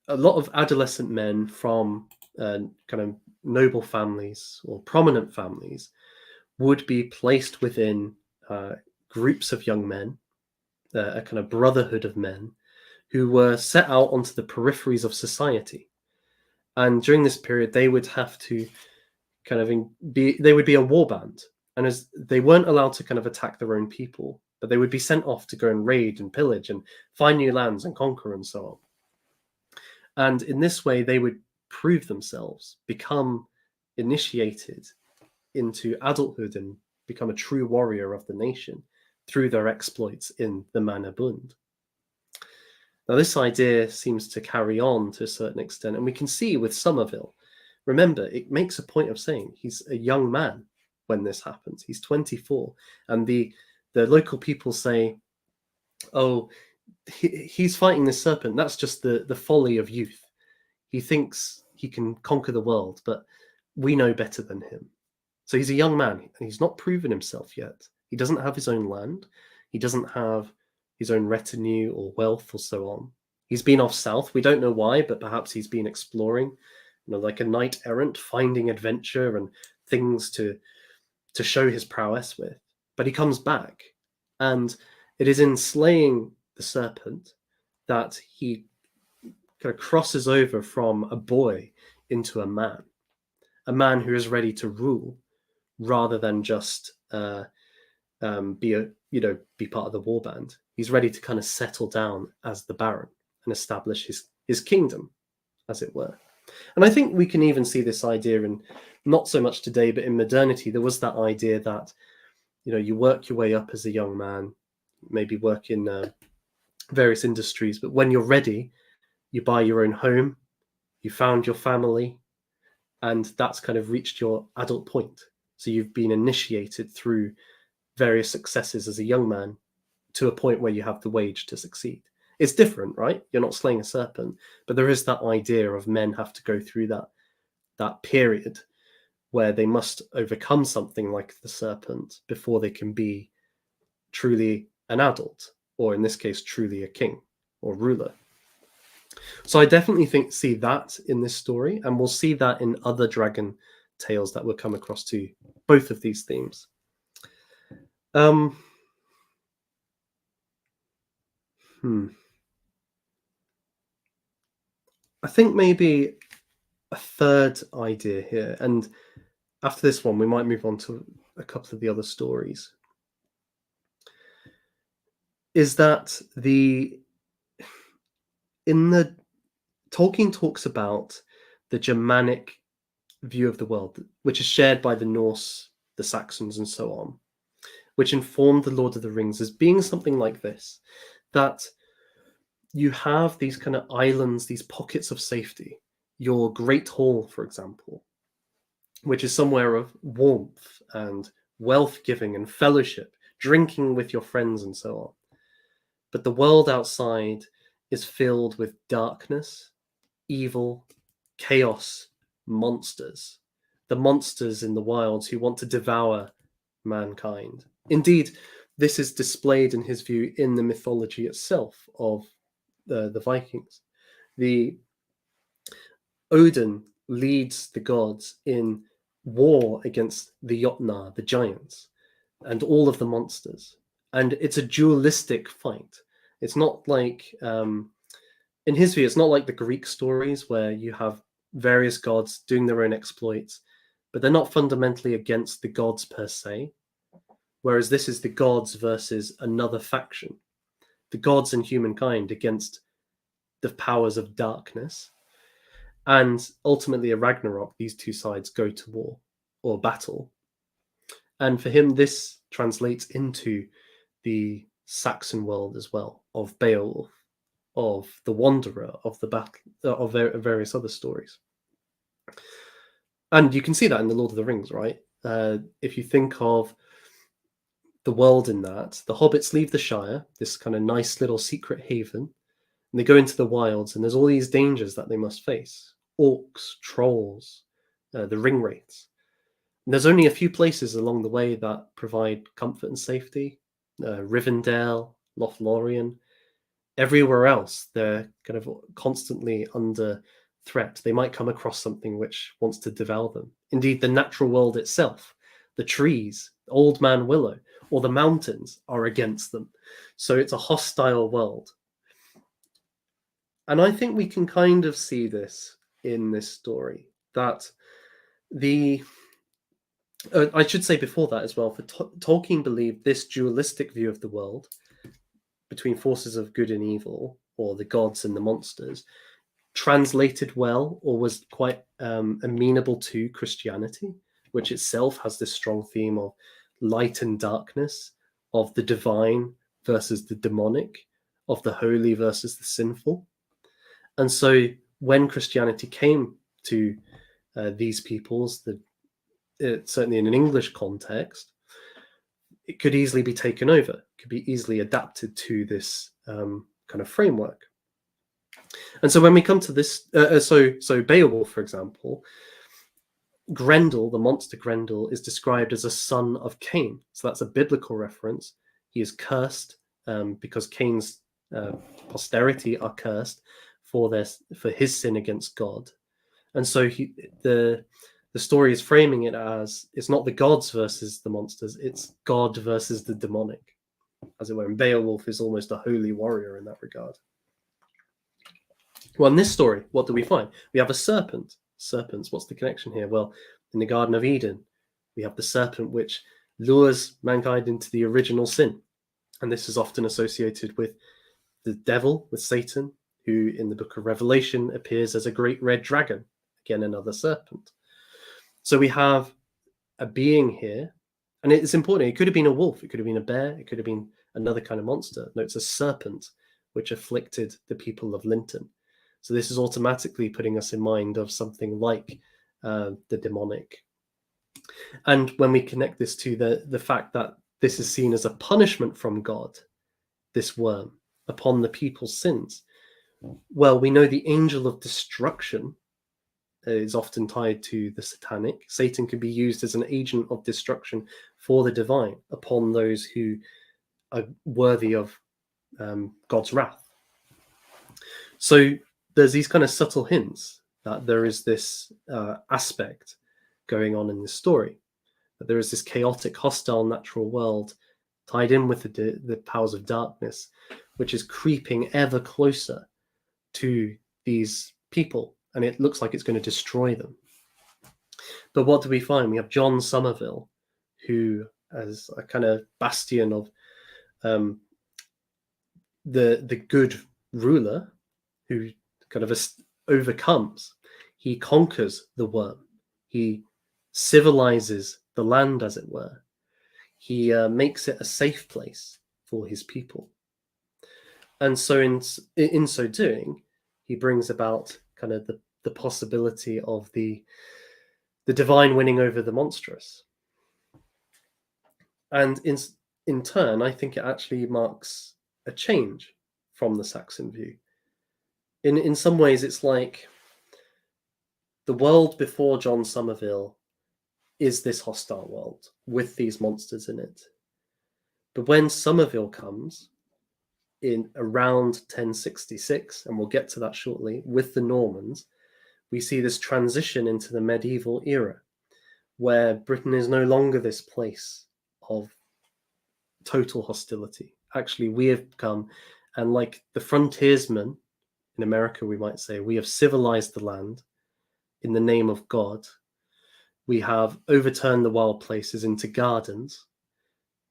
a lot of adolescent men from kind of noble families or prominent families would be placed within groups of young men, a kind of brotherhood of men, who were set out onto the peripheries of society. And during this period, they would have to kind of they would be a war band. And as they weren't allowed to kind of attack their own people, but they would be sent off to go and raid and pillage and find new lands and conquer and so on. And in this way, they would prove themselves, become initiated into adulthood, and become a true warrior of the nation through their exploits in the manabund. Now, this idea seems to carry on to a certain extent, and we can see with Somerville. Remember, it makes a point of saying he's a young man when this happens. He's 24, and the local people say, "Oh, he's fighting this serpent. That's just the folly of youth. He thinks he can conquer the world, but we know better than him." So he's a young man, and he's not proven himself yet. He doesn't have his own land. He doesn't have his own retinue or wealth or so on. He's been off south. We don't know why, but perhaps he's been exploring, like a knight errant, finding adventure and things to show his prowess with. But he comes back, and it is in slaying the serpent that he kind of crosses over from a boy into a man who is ready to rule, rather than just be part of the warband. He's ready to kind of settle down as the Baron and establish his kingdom, as it were. And I think we can even see this idea in, not so much today, but in modernity. There was that idea that, you work your way up as a young man, maybe work in various industries, but when you're ready, you buy your own home, you found your family, and that's kind of reached your adult point. So you've been initiated through various successes as a young man to a point where you have the wage to succeed. It's different, right? You're not slaying a serpent, but there is that idea of men have to go through that period where they must overcome something like the serpent before they can be truly an adult, or in this case, truly a king or ruler. So I definitely see that in this story, and we'll see that in other dragon tales that we'll come across too, both of these themes. I think maybe a third idea here, and after this one, we might move on to a couple of the other stories, is that Tolkien talks about the Germanic view of the world, which is shared by the Norse, the Saxons, and so on, which informed the Lord of the Rings as being something like this, that you have these kind of islands, these pockets of safety, your Great Hall, for example, which is somewhere of warmth and wealth giving and fellowship, drinking with your friends and so on. But the world outside is filled with darkness, evil, chaos, monsters. The monsters in the wilds who want to devour mankind. Indeed, this is displayed in his view in the mythology itself of the Vikings. Odin leads the gods in war against the Jotnar, the giants, and all of the monsters. And it's a dualistic fight. It's not like, in his view, it's not like the Greek stories where you have various gods doing their own exploits, but they're not fundamentally against the gods per se. whereas this is the gods versus another faction, the gods and humankind against the powers of darkness. And ultimately, a Ragnarok, these two sides go to war or battle. And for him, this translates into the Saxon world as well, of Beowulf, of the Wanderer, of the battle, of various other stories. And you can see that in the Lord of the Rings, right? If you think of the world in that, the hobbits leave the Shire, this kind of nice little secret haven, and they go into the wilds, and there's all these dangers that they must face: orcs, trolls, the ring wraiths. And there's only a few places along the way that provide comfort and safety: Rivendell, Lothlorien. Everywhere else, they're kind of constantly under threat. They might come across something which wants to devour them. Indeed, the natural world itself, the trees, Old Man Willow, or the mountains are against them. So it's a hostile world. And I think we can kind of see this in this story, that I should say before that as well, for Tolkien believed this dualistic view of the world between forces of good and evil, or the gods and the monsters, translated well, or was quite amenable to Christianity, which itself has this strong theme of light and darkness, of the divine versus the demonic, of the holy versus the sinful. And so when Christianity came to these peoples, certainly in an English context, it could easily be taken over, could be easily adapted to this kind of framework. And so when we come to this, so Beowulf, for example, Grendel, the monster Grendel, is described as a son of Cain. So that's a biblical reference. He is cursed because Cain's posterity are cursed for his sin against God. And so the story is framing it as, it's not the gods versus the monsters, it's God versus the demonic, as it were. And Beowulf is almost a holy warrior in that regard. Well, in this story, what do we find? We have a serpent. Serpents, what's the connection here? Well, in the Garden of Eden, we have the serpent which lures mankind into the original sin. And this is often associated with the devil, with Satan, who in the book of Revelation appears as a great red dragon, again, another serpent. So we have a being here, and it's important. It could have been a wolf, it could have been a bear, it could have been another kind of monster. No, it's a serpent which afflicted the people of Linton. So this is automatically putting us in mind of something like the demonic. And when we connect this to the fact that this is seen as a punishment from God, this worm, upon the people's sins, well, we know the angel of destruction is often tied to the satanic. Satan can be used as an agent of destruction for the divine upon those who are worthy of God's wrath. So there's these kind of subtle hints that there is this aspect going on in this story, that there is this chaotic, hostile natural world tied in with the powers of darkness, which is creeping ever closer to these people, and it looks like it's going to destroy them. But what do we find? We have John Somerville, who, as a kind of bastion of the good ruler, who kind of overcomes, he conquers the worm, he civilizes the land, as it were. He makes it a safe place for his people. And so in so doing, he brings about kind of the possibility of the divine winning over the monstrous. And in turn, I think it actually marks a change from the Saxon view. In some ways, it's like the world before John Somerville is this hostile world with these monsters in it. But when Somerville comes in around 1066, and we'll get to that shortly, with the Normans, we see this transition into the medieval era, where Britain is no longer this place of total hostility. Actually, we have become, and like the frontiersmen in America, we might say, we have civilized the land in the name of God. We have overturned the wild places into gardens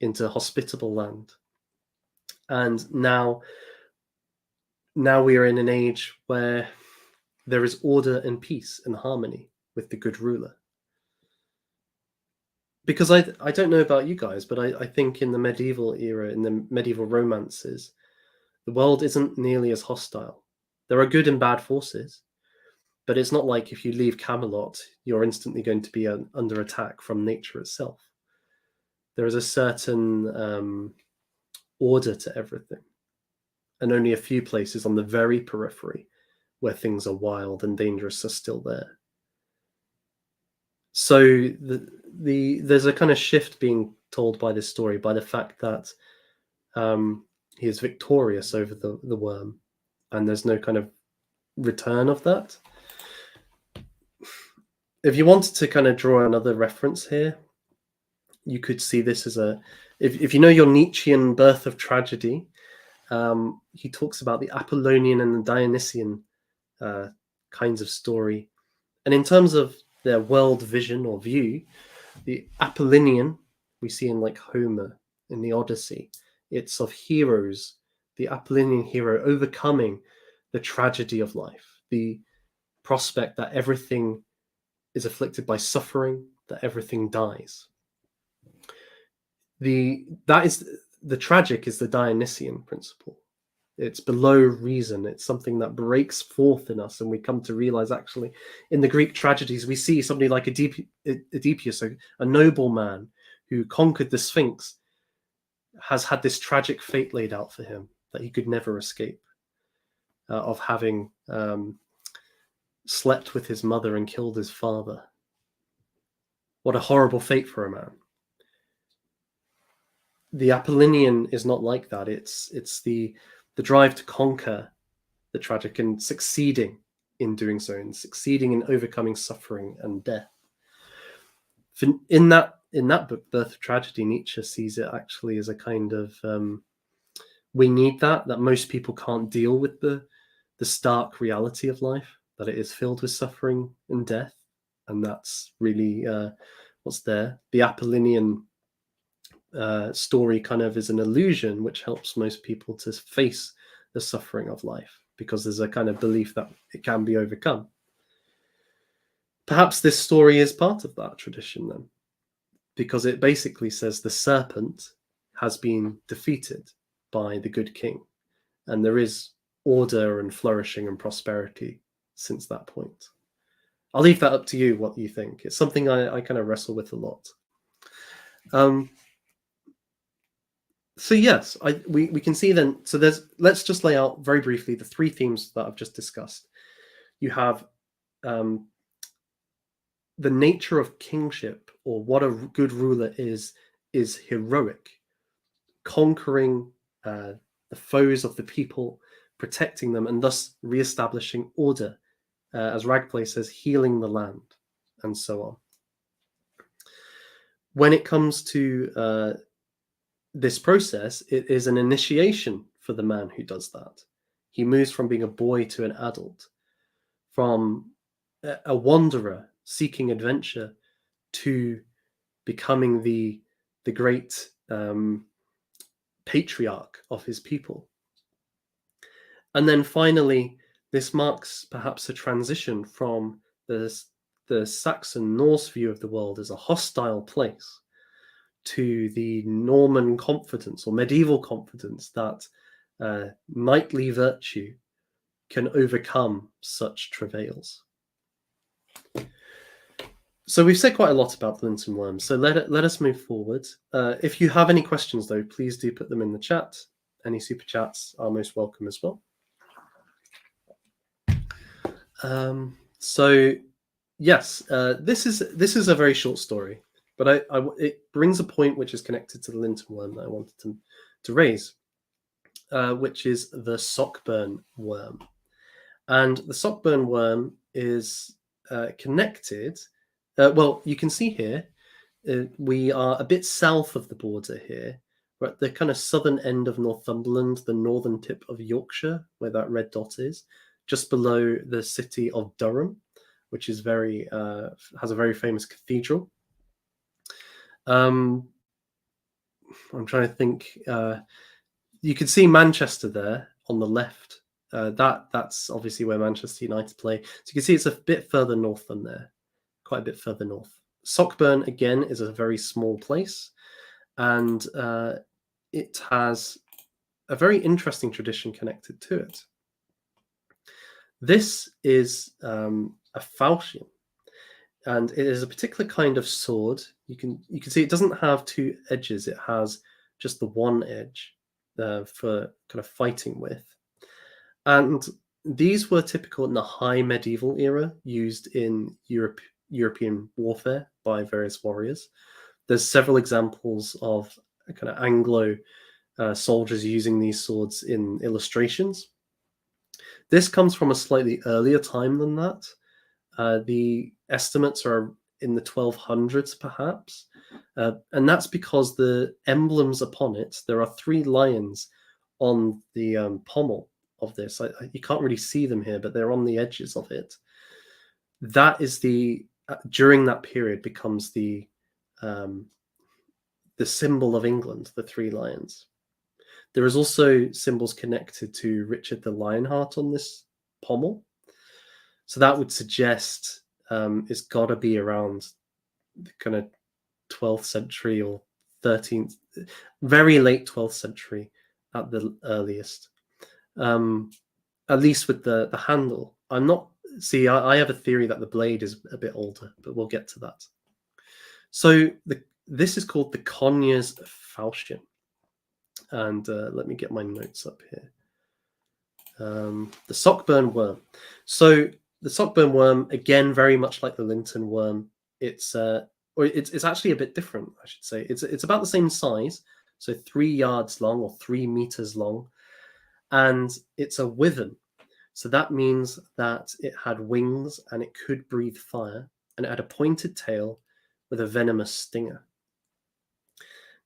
into hospitable land. And now we are in an age where there is order and peace and harmony with the good ruler. Because I don't know about you guys, but I think in the medieval era, in the medieval romances, the world isn't nearly as hostile. There are good and bad forces, but it's not like if you leave Camelot, you're instantly going to be under attack from nature itself. There is a certain order to everything, and only a few places on the very periphery where things are wild and dangerous are still there. So there's a kind of shift being told by this story by the fact that he is victorious over the worm, and there's no kind of return of that. If you wanted to kind of draw another reference here, you could see this as if you know your Nietzschean birth of tragedy, he talks about the Apollonian and the Dionysian kinds of story. And in terms of their world vision or view, the Apollonian we see in like Homer in the Odyssey, it's of heroes, the Apollonian hero overcoming the tragedy of life, the prospect that everything is afflicted by suffering, that everything dies. The tragic is the Dionysian principle. It's below reason. It's something that breaks forth in us, and we come to realize actually in the Greek tragedies we see somebody like Oedipus, a noble man who conquered the Sphinx, has had this tragic fate laid out for him that he could never escape, of having slept with his mother and killed his father. What a horrible fate for a man. The Apollonian is not like that. It's the drive to conquer the tragic and succeeding in doing so, and succeeding in overcoming suffering and death. In that book, Birth of Tragedy, Nietzsche sees it actually as a kind of we need that most people can't deal with the stark reality of life, that it is filled with suffering and death, and that's really what's there. The Apollonian story kind of is an illusion which helps most people to face the suffering of life, because there's a kind of belief that it can be overcome. Perhaps this story is part of that tradition then, because it basically says the serpent has been defeated by the good king, and there is order and flourishing and prosperity since that point. I'll leave that up to you, what you think. It's something I kind of wrestle with a lot. So yes, we can see then, so let's just lay out very briefly the three themes that I've just discussed. You have the nature of kingship, or what a good ruler is heroic, conquering the foes of the people, protecting them, and thus re-establishing order, as Ragplay says, healing the land, and so on. When it comes to this process, it is an initiation for the man who does that. He moves from being a boy to an adult, from a wanderer seeking adventure to becoming the great patriarch of his people. And then finally, this marks perhaps a transition from the Saxon Norse view of the world as a hostile place to the Norman confidence or medieval confidence that knightly virtue can overcome such travails. So we've said quite a lot about the Linton worm, so let us move forward. If you have any questions, though, please do put them in the chat. Any super chats are most welcome as well. So yes, this is a very short story, but it brings a point which is connected to the Linton worm that I wanted to raise, which is the Sockburn worm. And the Sockburn worm is connected. Well, you can see here, we are a bit south of the border here. We're at the kind of southern end of Northumberland, the northern tip of Yorkshire, where that red dot is, just below the city of Durham, which is has a very famous cathedral. I'm trying to think. You can see Manchester there on the left. That's obviously where Manchester United play. So you can see it's a bit further north than there, quite a bit further north. Sockburn again is a very small place, and it has a very interesting tradition connected to it. This is a falchion, and it is a particular kind of sword. You can see it doesn't have two edges; it has just the one edge for kind of fighting with. And these were typical in the high medieval era, used in European warfare by various warriors. There's several examples of kind of Anglo soldiers using these swords in illustrations. This comes from a slightly earlier time than that. The estimates are in the 1200s, perhaps. And that's because the emblems upon it, there are 3 lions on the pommel of this. You can't really see them here, but they're on the edges of it. That is during that period becomes the symbol of England, the 3 lions. There is also symbols connected to Richard the Lionheart on this pommel. So that would suggest it's got to be around the kind of 12th century or 13th, very late 12th century at the earliest. At least with the handle. I have a theory that the blade is a bit older, but we'll get to that. So this is called the Conyers falchion. And let me get my notes up here. The Sockburn worm. So the Sockburn worm, again, very much like the Linton worm, it's actually a bit different, I should say. It's about the same size, so 3 yards long or 3 meters long, and it's a wyvern. So that means that it had wings and it could breathe fire, and it had a pointed tail with a venomous stinger.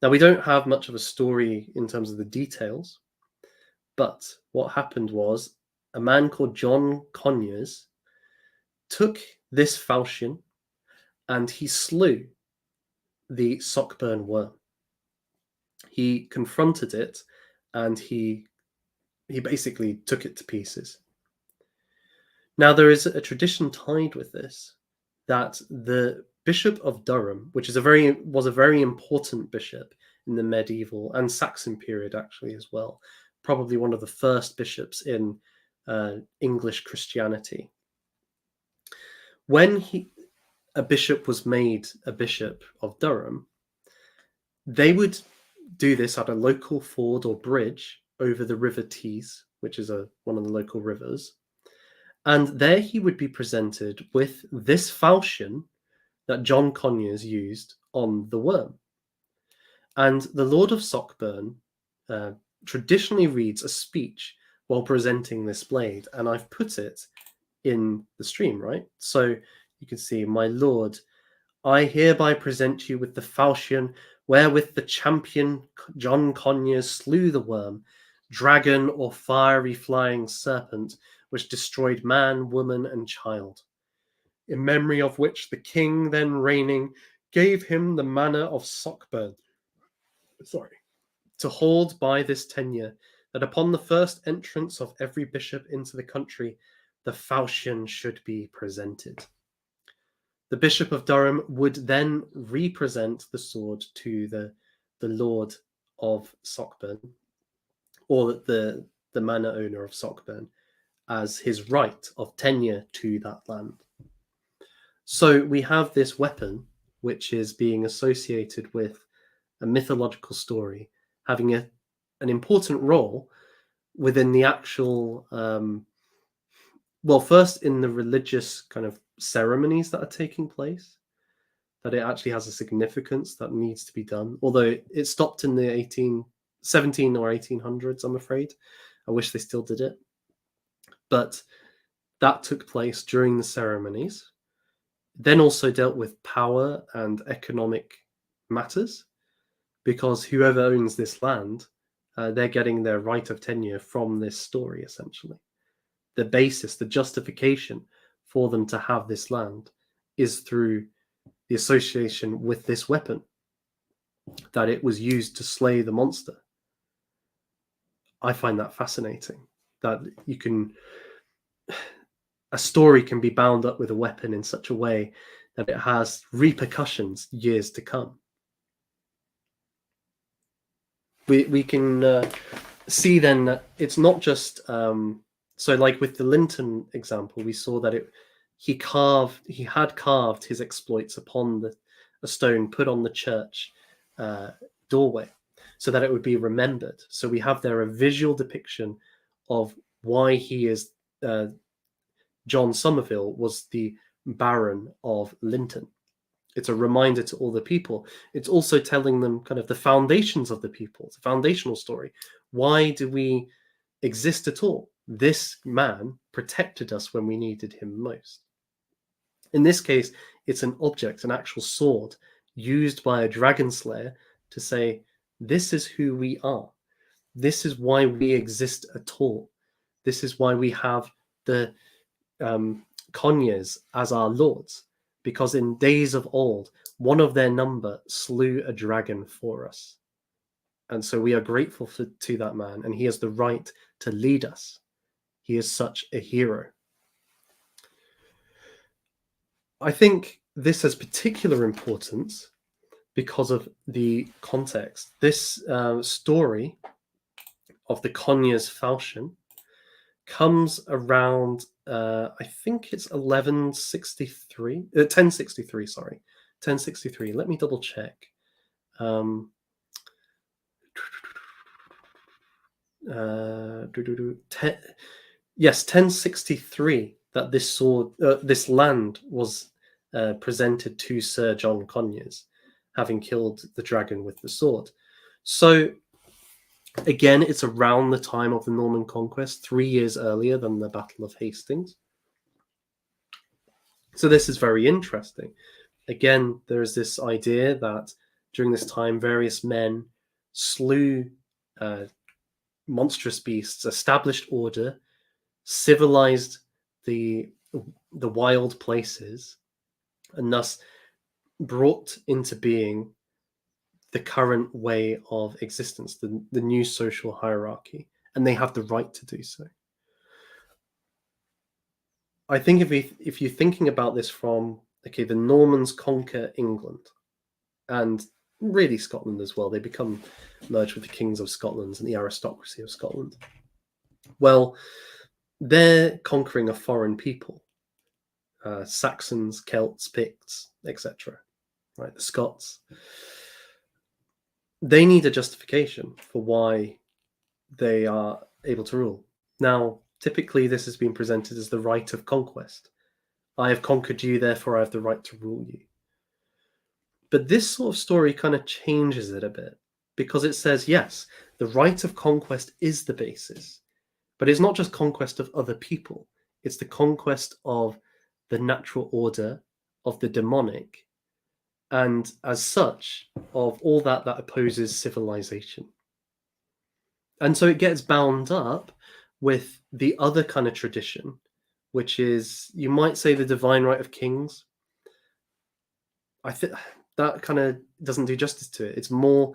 Now, we don't have much of a story in terms of the details, but what happened was a man called John Conyers took this falchion and he slew the Sockburn worm. He confronted it and he basically took it to pieces. Now, there is a tradition tied with this that the Bishop of Durham, which was a very important bishop in the medieval and Saxon period actually as well, probably one of the first bishops in English Christianity. When a bishop was made a bishop of Durham, they would do this at a local ford or bridge over the River Tees, which is one of the local rivers. And there he would be presented with this falchion that John Conyers used on the worm. And the Lord of Sockburn traditionally reads a speech while presenting this blade. And I've put it in the stream, right? So you can see, my lord, I hereby present you with the falchion wherewith the champion John Conyers slew the worm, dragon or fiery flying serpent, which destroyed man, woman, and child, in memory of which the king then reigning gave him the manor of Sockburn, to hold by this tenure, that upon the first entrance of every bishop into the country, the falchion should be presented. The Bishop of Durham would then represent the sword to the Lord of Sockburn, or the manor owner of Sockburn, as his right of tenure to that land. So we have this weapon, which is being associated with a mythological story, having an important role within the actual, first in the religious kind of ceremonies that are taking place, that it actually has a significance that needs to be done. Although it stopped in the 17 or 1800s, I'm afraid. I wish they still did it. But that took place during the ceremonies. Then also dealt with power and economic matters, because whoever owns this land, they're getting their right of tenure from this story, essentially. The basis, the justification for them to have this land is through the association with this weapon. that it was used to slay the monster. I find that fascinating, that a story can be bound up with a weapon in such a way that it has repercussions years to come. We can see then that it's not just so, like with the Linton example, we saw that he had carved his exploits upon a stone put on the church doorway, so that it would be remembered. So we have there a visual depiction of why he is John Somerville was the Baron of Linton. It's a reminder to all the people. It's also telling them kind of the foundations of the people. It's a foundational story. Why do we exist at all? This man protected us when we needed him most. In this case, it's an object, an actual sword, used by a dragon slayer to say, this is who we are. This is why we exist at all. This is why we have the Conyers as our lords, because in days of old, one of their number slew a dragon for us. And so we are grateful to that man, and he has the right to lead us. He is such a hero. I think this has particular importance because of the context. This story of the Conyers falchion comes around I think it's 1063, sorry, 1063. Let me double check. Yes, 1063, that this sword, this land was presented to Sir John Conyers, having killed the dragon with the sword. So again, it's around the time of the Norman conquest, 3 years earlier than the Battle of Hastings. So this is very interesting. Again, there is this idea that during this time, various men slew monstrous beasts, established order, civilized the wild places, and thus brought into being the current way of existence, the new social hierarchy, and they have the right to do so. I think if you're thinking about this from, okay, the Normans conquer England and really Scotland as well, they become merged with the kings of Scotland and the aristocracy of Scotland. Well, they're conquering a foreign people, Saxons, Celts, Picts, etc. Right, the Scots. They need a justification for why they are able to rule. Now, typically this has been presented as the right of conquest. I have conquered you, therefore I have the right to rule you. But this sort of story kind of changes it a bit, because it says, yes, the right of conquest is the basis, but it's not just conquest of other people. It's the conquest of the natural order, of the demonic, and as such, of all that opposes civilization. And so it gets bound up with the other kind of tradition, which is, you might say, the divine right of kings. I think that kind of doesn't do justice to it. It's more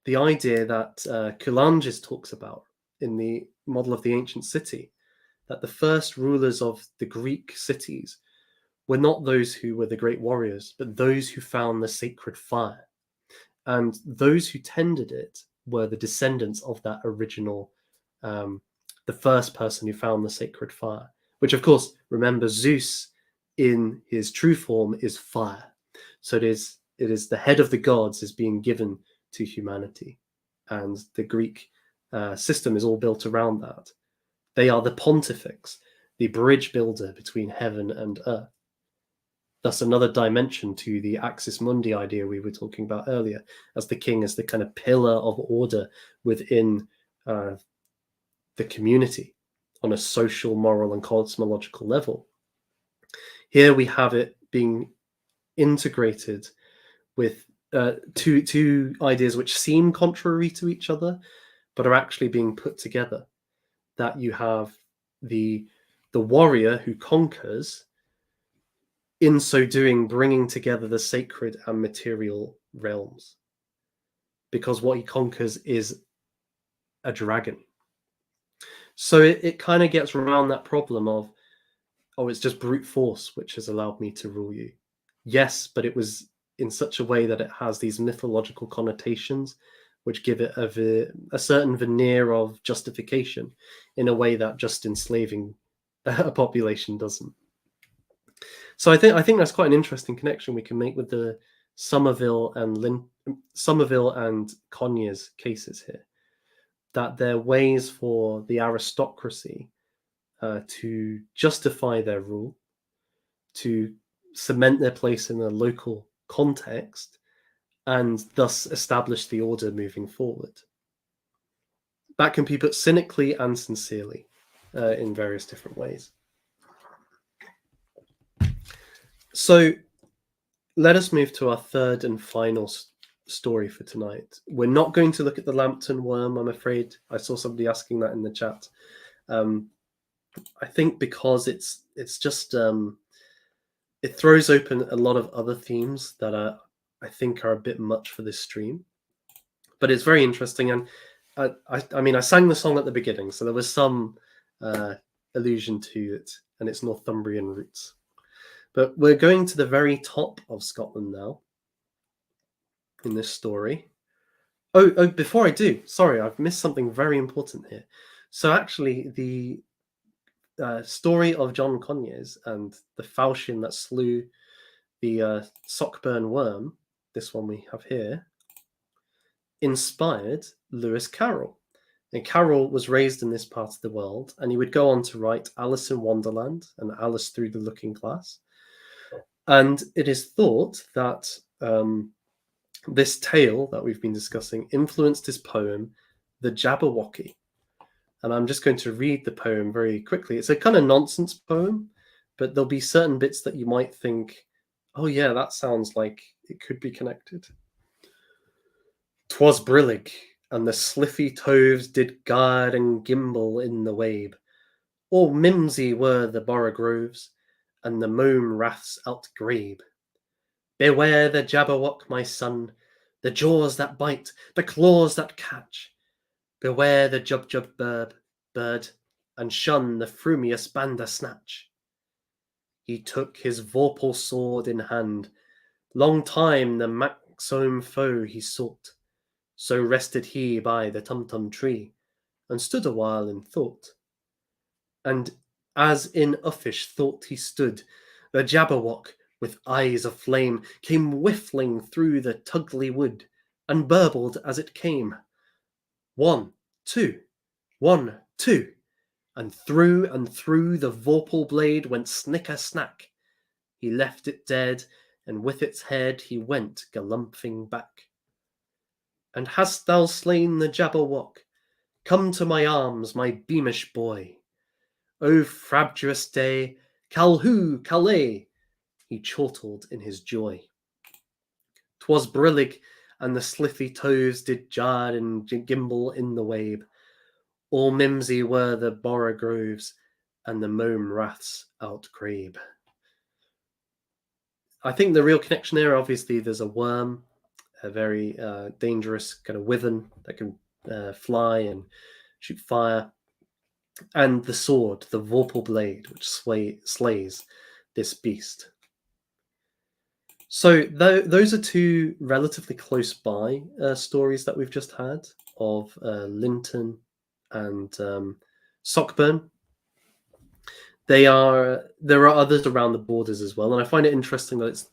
the idea that Coulanges talks about in the model of the ancient city, that the first rulers of the Greek cities were not those who were the great warriors, but those who found the sacred fire. And those who tended it were the descendants of that original, the first person who found the sacred fire, which, of course, remember, Zeus in his true form is fire. So it is the head of the gods is being given to humanity. And the Greek system is all built around that. They are the pontifex, the bridge builder between heaven and earth. Thus, another dimension to the axis mundi idea we were talking about earlier, as the king as the kind of pillar of order within the community on a social, moral, and cosmological level. Here we have it being integrated with two ideas which seem contrary to each other, but are actually being put together. That you have the warrior who conquers, in so doing, bringing together the sacred and material realms. because what he conquers is a dragon. So it kind of gets around that problem of, oh, it's just brute force which has allowed me to rule you. Yes, but it was in such a way that it has these mythological connotations which give it a certain veneer of justification in a way that just enslaving a population doesn't. So I think that's quite an interesting connection we can make with the Somerville and Conyers cases here, that they're ways for the aristocracy to justify their rule, to cement their place in a local context, and thus establish the order moving forward. That can be put cynically and sincerely in various different ways. So let us move to our third and final story for tonight. We're not going to look at the Lambton worm, I'm afraid. I saw somebody asking that in the chat. I think because it's just it throws open a lot of other themes that I think are a bit much for this stream, but it's very interesting. And I mean, I sang the song at the beginning, so there was some allusion to it and its Northumbrian roots. But we're going to the very top of Scotland now in this story. Oh, before I do, sorry, I've missed something very important here. So actually, the story of John Conyers and the falchion that slew the Sockburn worm, this one we have here, inspired Lewis Carroll. And Carroll was raised in this part of the world, and he would go on to write Alice in Wonderland and Alice Through the Looking Glass. And it is thought that this tale that we've been discussing influenced his poem, The Jabberwocky. And I'm just going to read the poem very quickly. It's a kind of nonsense poem, but there'll be certain bits that you might think, oh yeah, that sounds like it could be connected. 'Twas brillig, and the sliffy toves did guard and gimble in the wabe. All mimsy were the borogoves, and the mome raths outgrabe. Beware the Jabberwock, my son, the jaws that bite, the claws that catch. Beware the Jubjub bird, and shun the frumious Bandersnatch. He took his vorpal sword in hand, long time the manxome foe he sought. So rested he by the Tumtum tree, and stood a while in thought. And as in uffish thought he stood, the Jabberwock, with eyes of flame, came whiffling through the Tugly wood, and burbled as it came. 1, 2, 1, 2, and through the vorpal blade went snicker-snack. He left it dead, and with its head he went galumphing back. And hast thou slain the Jabberwock? Come to my arms, my beamish boy. O frabjous day, Calhoo, Calais, he chortled in his joy. 'Twas brillig, and the slithy toves did jar and gimble in the wabe. All mimsy were the borogoves, and the mome raths outgrabe. I think the real connection there, obviously, there's a worm, a very dangerous kind of wyvern that can fly and shoot fire, and the sword, the vorpal blade, which slays this beast. So those are two relatively close by stories that we've just had of Linton and Sockburn. There are others around the borders as well, and I find it interesting that it's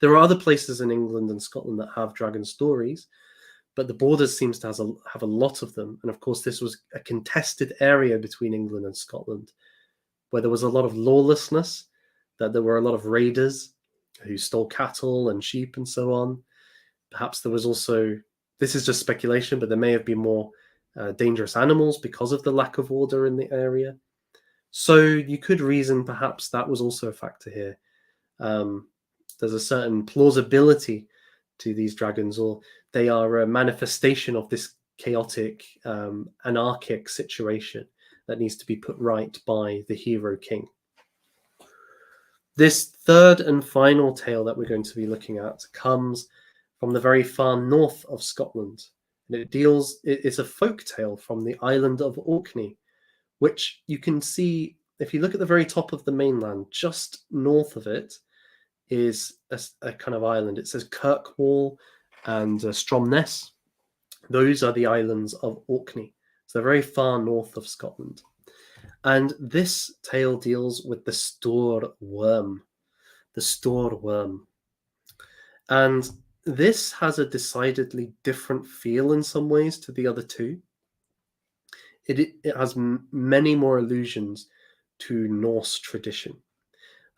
there are other places in England and Scotland that have dragon stories, but the borders seems to have a lot of them. And of course, this was a contested area between England and Scotland, where there was a lot of lawlessness, that there were a lot of raiders who stole cattle and sheep and so on. Perhaps there was also, this is just speculation, but there may have been more dangerous animals because of the lack of order in the area. So you could reason perhaps that was also a factor here. There's a certain plausibility to these dragons, or they are a manifestation of this chaotic, anarchic situation that needs to be put right by the hero king. This third and final tale that we're going to be looking at comes from the very far north of Scotland. And it's a folk tale from the island of Orkney, which you can see if you look at the very top of the mainland, just north of it is a kind of island. It says Kirkwall and Stromness. Those are the islands of Orkney. So they're very far north of Scotland. And this tale deals with the store worm. The store worm. And this has a decidedly different feel in some ways to the other two. It has many more allusions to Norse tradition.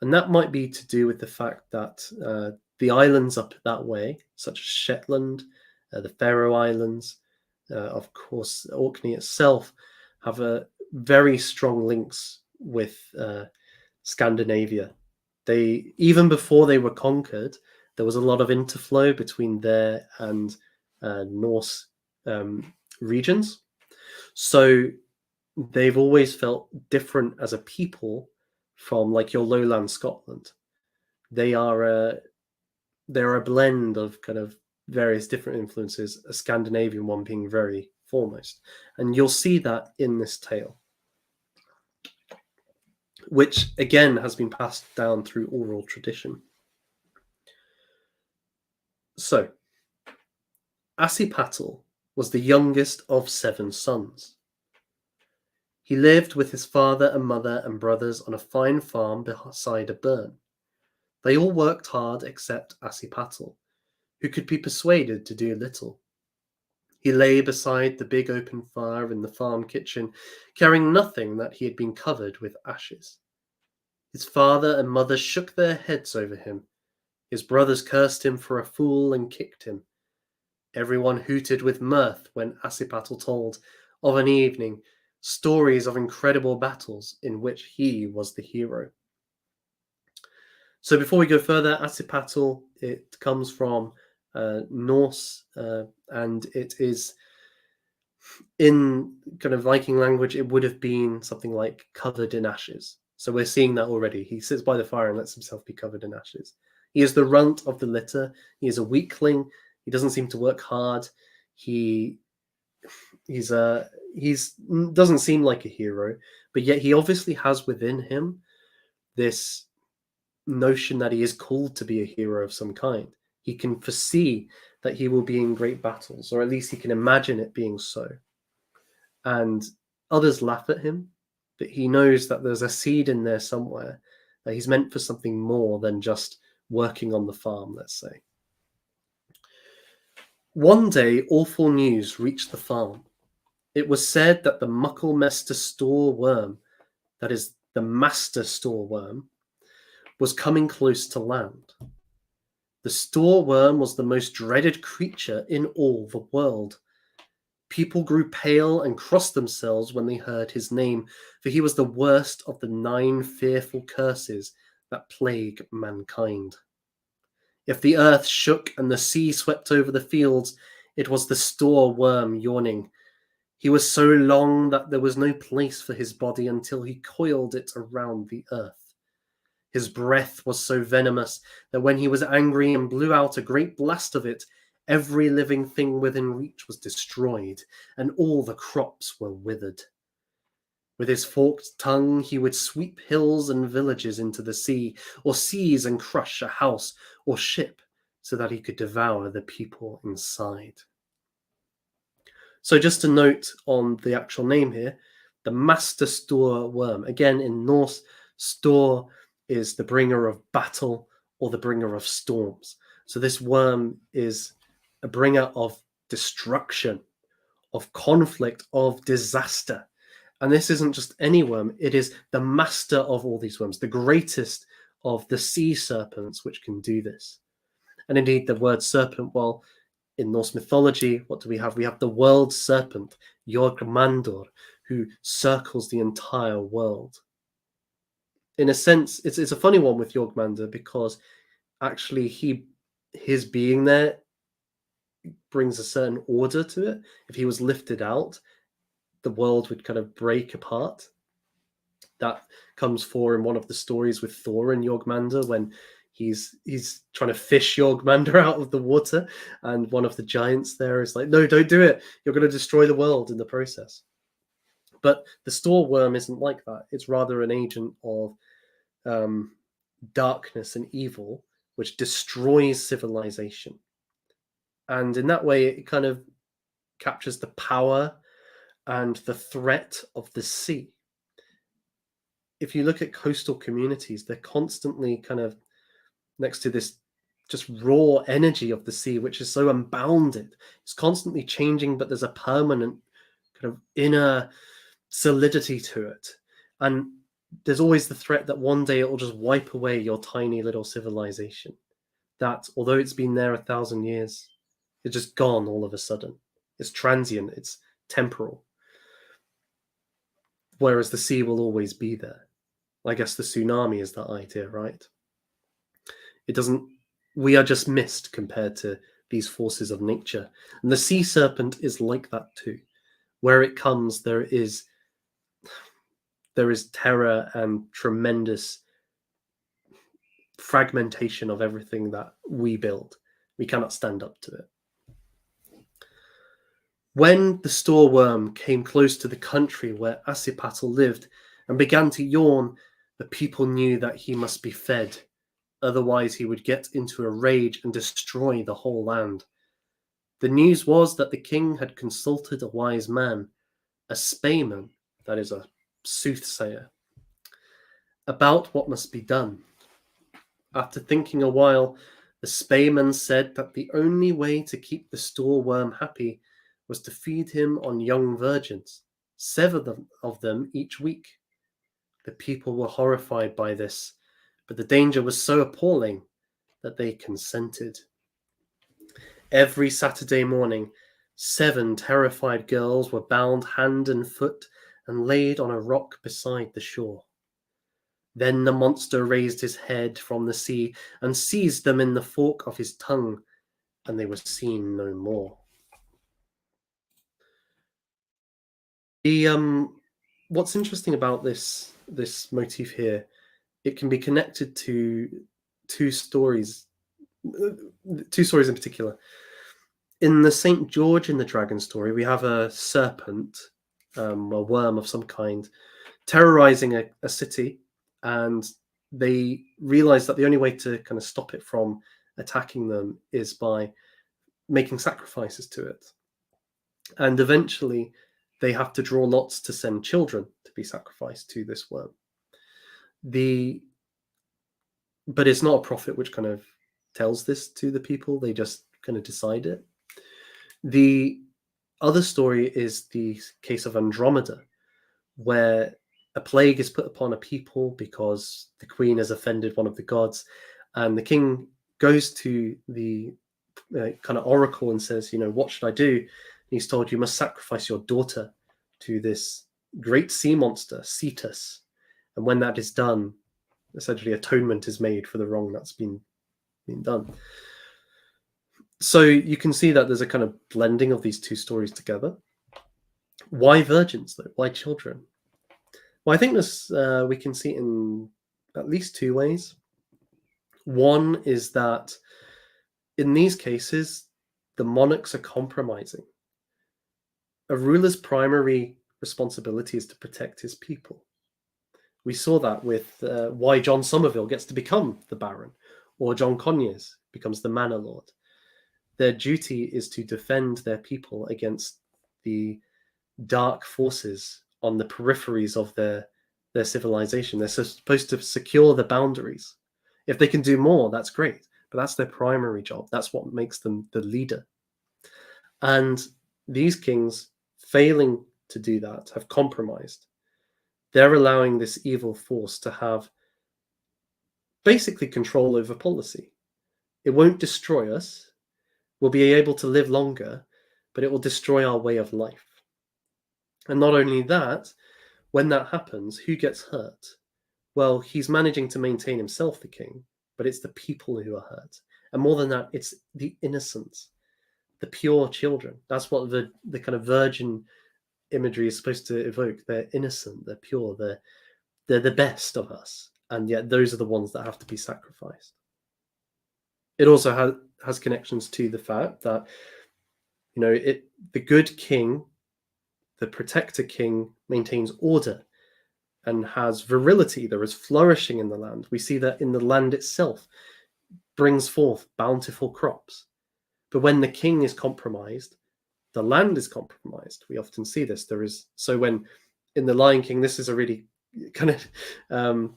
And that might be to do with the fact that the islands up that way, such as Shetland, the Faroe Islands, of course, Orkney itself, have a very strong links with Scandinavia. Even before they were conquered, there was a lot of interflow between there and Norse regions. So they've always felt different as a people from like your lowland Scotland. They're a blend of kind of various different influences, a Scandinavian one being very foremost. And you'll see that in this tale, which again has been passed down through oral tradition. So, Asipattle was the youngest of 7 sons. He lived with his father and mother and brothers on a fine farm beside a burn. They all worked hard except Asipattle, who could be persuaded to do little. He lay beside the big open fire in the farm kitchen, caring nothing that he had been covered with ashes. His father and mother shook their heads over him. His brothers cursed him for a fool and kicked him. Everyone hooted with mirth when Asipattle told of an evening stories of incredible battles in which he was the hero. So before we go further, Asipattle, it comes from Norse, and it is in kind of Viking language, it would have been something like covered in ashes. So we're seeing that already. He sits by the fire and lets himself be covered in ashes. He is the runt of the litter. He is a weakling. He doesn't seem to work hard. He doesn't seem like a hero, but yet he obviously has within him this notion that he is called to be a hero of some kind. He can foresee that he will be in great battles, or at least he can imagine it being so. And others laugh at him, but he knows that there's a seed in there somewhere, that he's meant for something more than just working on the farm, let's say. One day, awful news reached the farm. It was said that the Mucklemester store worm, that is, the master store worm, was coming close to land. The store worm was the most dreaded creature in all the world. People grew pale and crossed themselves when they heard his name, for he was the worst of the 9 fearful curses that plague mankind. If the earth shook and the sea swept over the fields, it was the store worm yawning. He was so long that there was no place for his body until he coiled it around the earth. His breath was so venomous that when he was angry and blew out a great blast of it, every living thing within reach was destroyed, and all the crops were withered. With his forked tongue, he would sweep hills and villages into the sea, or seize and crush a house or ship, so that he could devour the people inside. So just a note on the actual name here, the master store worm. Again, in Norse, store is the bringer of battle or the bringer of storms. So this worm is a bringer of destruction, of conflict, of disaster. And this isn't just any worm, it is the master of all these worms, the greatest of the sea serpents which can do this. And indeed, the word serpent, well, in Norse mythology, what do we have? We have the world serpent, Jorgmandur, who circles the entire world. In a sense, it's a funny one with Jorgmandur because actually his being there brings a certain order to it. If he was lifted out, the world would kind of break apart. That comes for in one of the stories with Thor and Jorgmandur when he's trying to fish your commander out of the water, and one of the giants there is like, no, don't do it. You're going to destroy the world in the process. But the store worm isn't like that. It's rather an agent of darkness and evil, which destroys civilization. And in that way, it kind of captures the power and the threat of the sea. If you look at coastal communities, they're constantly kind of next to this just raw energy of the sea, which is so unbounded. It's constantly changing, but there's a permanent kind of inner solidity to it. And there's always the threat that one day it will just wipe away your tiny little civilization. That, although it's been there 1,000 years, it's just gone all of a sudden. It's transient, it's temporal. Whereas the sea will always be there. I guess the tsunami is that idea, right? It doesn't, we are just mist compared to these forces of nature. And the sea serpent is like that too. Where it comes, there is terror and tremendous fragmentation of everything that we build. We cannot stand up to it. When the store worm came close to the country where Asipatl lived and began to yawn, the people knew that he must be fed. Otherwise, he would get into a rage and destroy the whole land. The news was that the king had consulted a wise man, a spaeman, that is a soothsayer, about what must be done. After thinking a while, the spaeman said that the only way to keep the store worm happy was to feed him on young virgins, 7 of them each week. The people were horrified by this, but the danger was so appalling that they consented. Every Saturday morning, 7 terrified girls were bound hand and foot and laid on a rock beside the shore. Then the monster raised his head from the sea and seized them in the fork of his tongue, and they were seen no more. What's interesting about this motif here, it can be connected to two stories in particular. In the St. George and the Dragon story, we have a serpent, a worm of some kind, terrorizing a city, and they realize that the only way to kind of stop it from attacking them is by making sacrifices to it. And eventually they have to draw lots to send children to be sacrificed to this worm. But it's not a prophet which kind of tells this to the people. They just kind of decide it. The other story is the case of Andromeda, where a plague is put upon a people because the queen has offended one of the gods, and the king goes to the kind of oracle and says, what should I do? And he's told, you must sacrifice your daughter to this great sea monster, Cetus. And when that is done, essentially atonement is made for the wrong that's been done. So you can see that there's a kind of blending of these two stories together. Why virgins, though? Why children? Well, I think this we can see it in at least 2 ways. One is that in these cases, the monarchs are compromising. A ruler's primary responsibility is to protect his people. We saw that with why John Somerville gets to become the Baron, or John Conyers becomes the Manor Lord. Their duty is to defend their people against the dark forces on the peripheries of their civilization. They're supposed to secure the boundaries. If they can do more, that's great, but that's their primary job. That's what makes them the leader. And these kings, failing to do that, have compromised. They're allowing this evil force to have basically control over policy. It won't destroy us. We'll be able to live longer, but it will destroy our way of life. And not only that, when that happens, who gets hurt? Well, he's managing to maintain himself, the king, but it's the people who are hurt. And more than that, it's the innocents, the pure children. That's what the kind of virgin imagery is supposed to evoke. They're innocent, they're pure, they're the best of us. And yet those are the ones that have to be sacrificed. It also has connections to the fact that, the good king, the protector king, maintains order and has virility. There is flourishing in the land. We see that in the land itself, brings forth bountiful crops. But when the king is compromised, the land is compromised. We often see this. When in the Lion King, this is a really kind of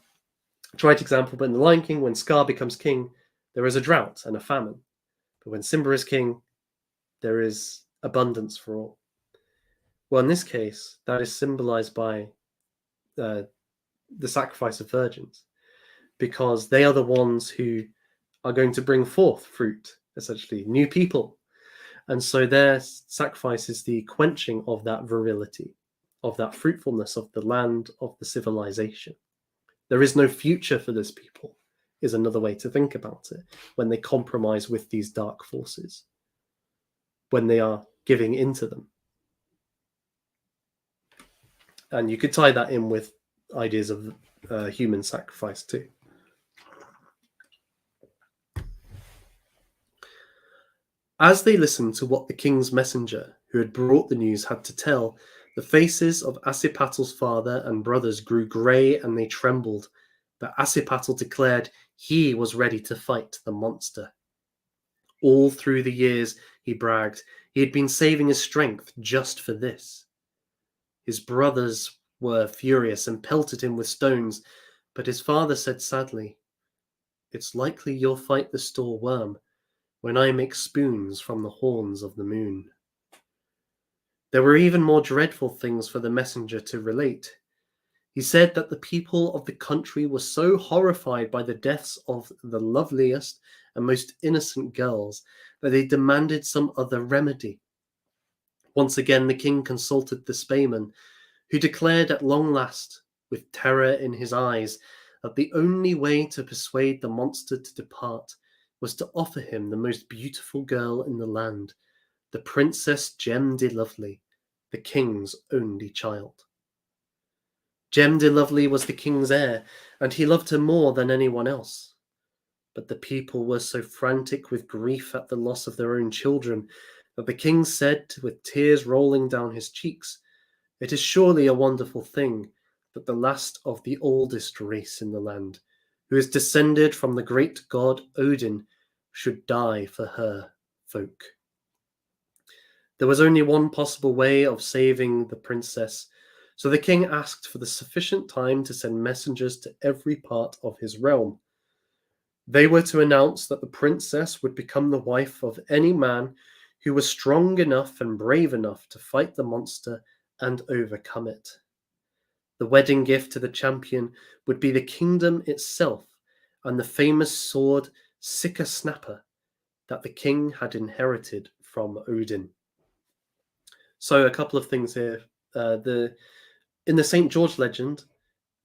trite example, but in the Lion King, when Scar becomes king, there is a drought and a famine. But when Simba is king, there is abundance for all. Well, in this case, that is symbolized by the sacrifice of virgins, because they are the ones who are going to bring forth fruit, essentially, new people. And so their sacrifice is the quenching of that virility, of that fruitfulness of the land, of the civilization. There is no future for this people, is another way to think about it, when they compromise with these dark forces, when they are giving into them. And you could tie that in with ideas of human sacrifice too. As they listened to what the king's messenger, who had brought the news, had to tell, the faces of Asipatel's father and brothers grew grey and they trembled. But Asipatel declared he was ready to fight the monster. All through the years, he bragged, he had been saving his strength just for this. His brothers were furious and pelted him with stones, but his father said sadly, "It's likely you'll fight the store worm when I make spoons from the horns of the moon." There were even more dreadful things for the messenger to relate. He said that the people of the country were so horrified by the deaths of the loveliest and most innocent girls that they demanded some other remedy. Once again, the king consulted the spaeman, who declared at long last, with terror in his eyes, that the only way to persuade the monster to depart was to offer him the most beautiful girl in the land, the Princess Gem de Lovely, the king's only child. Gem de Lovely was the king's heir, and he loved her more than anyone else. But the people were so frantic with grief at the loss of their own children that the king said, with tears rolling down his cheeks, "It is surely a wonderful thing that the last of the oldest race in the land, who is descended from the great god Odin, should die for her folk." There was only one possible way of saving the princess, so the king asked for the sufficient time to send messengers to every part of his realm. They were to announce that the princess would become the wife of any man who was strong enough and brave enough to fight the monster and overcome it. The wedding gift to the champion would be the kingdom itself and the famous sword Sika Snapper that the king had inherited from Odin. So a couple of things here. In the St. George legend,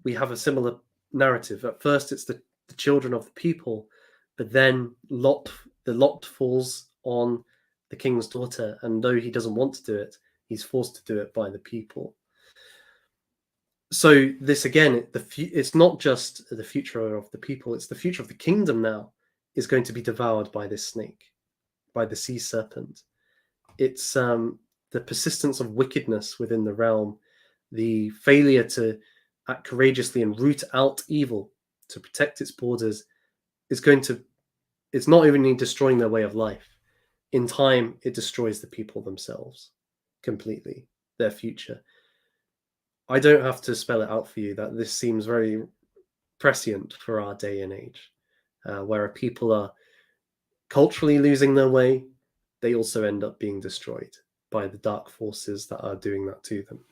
we have a similar narrative. At first, it's the children of the people, but then the lot falls on the king's daughter, and though he doesn't want to do it, he's forced to do it by the people. So this again, it's not just the future of the people; it's the future of the kingdom now is going to be devoured by this snake, by the sea serpent. It's the persistence of wickedness within the realm, the failure to act courageously and root out evil to protect its borders it's not even destroying their way of life. In time, it destroys the people themselves completely, their future. I don't have to spell it out for you that this seems very prescient for our day and age, where people are culturally losing their way. They also end up being destroyed by the dark forces that are doing that to them.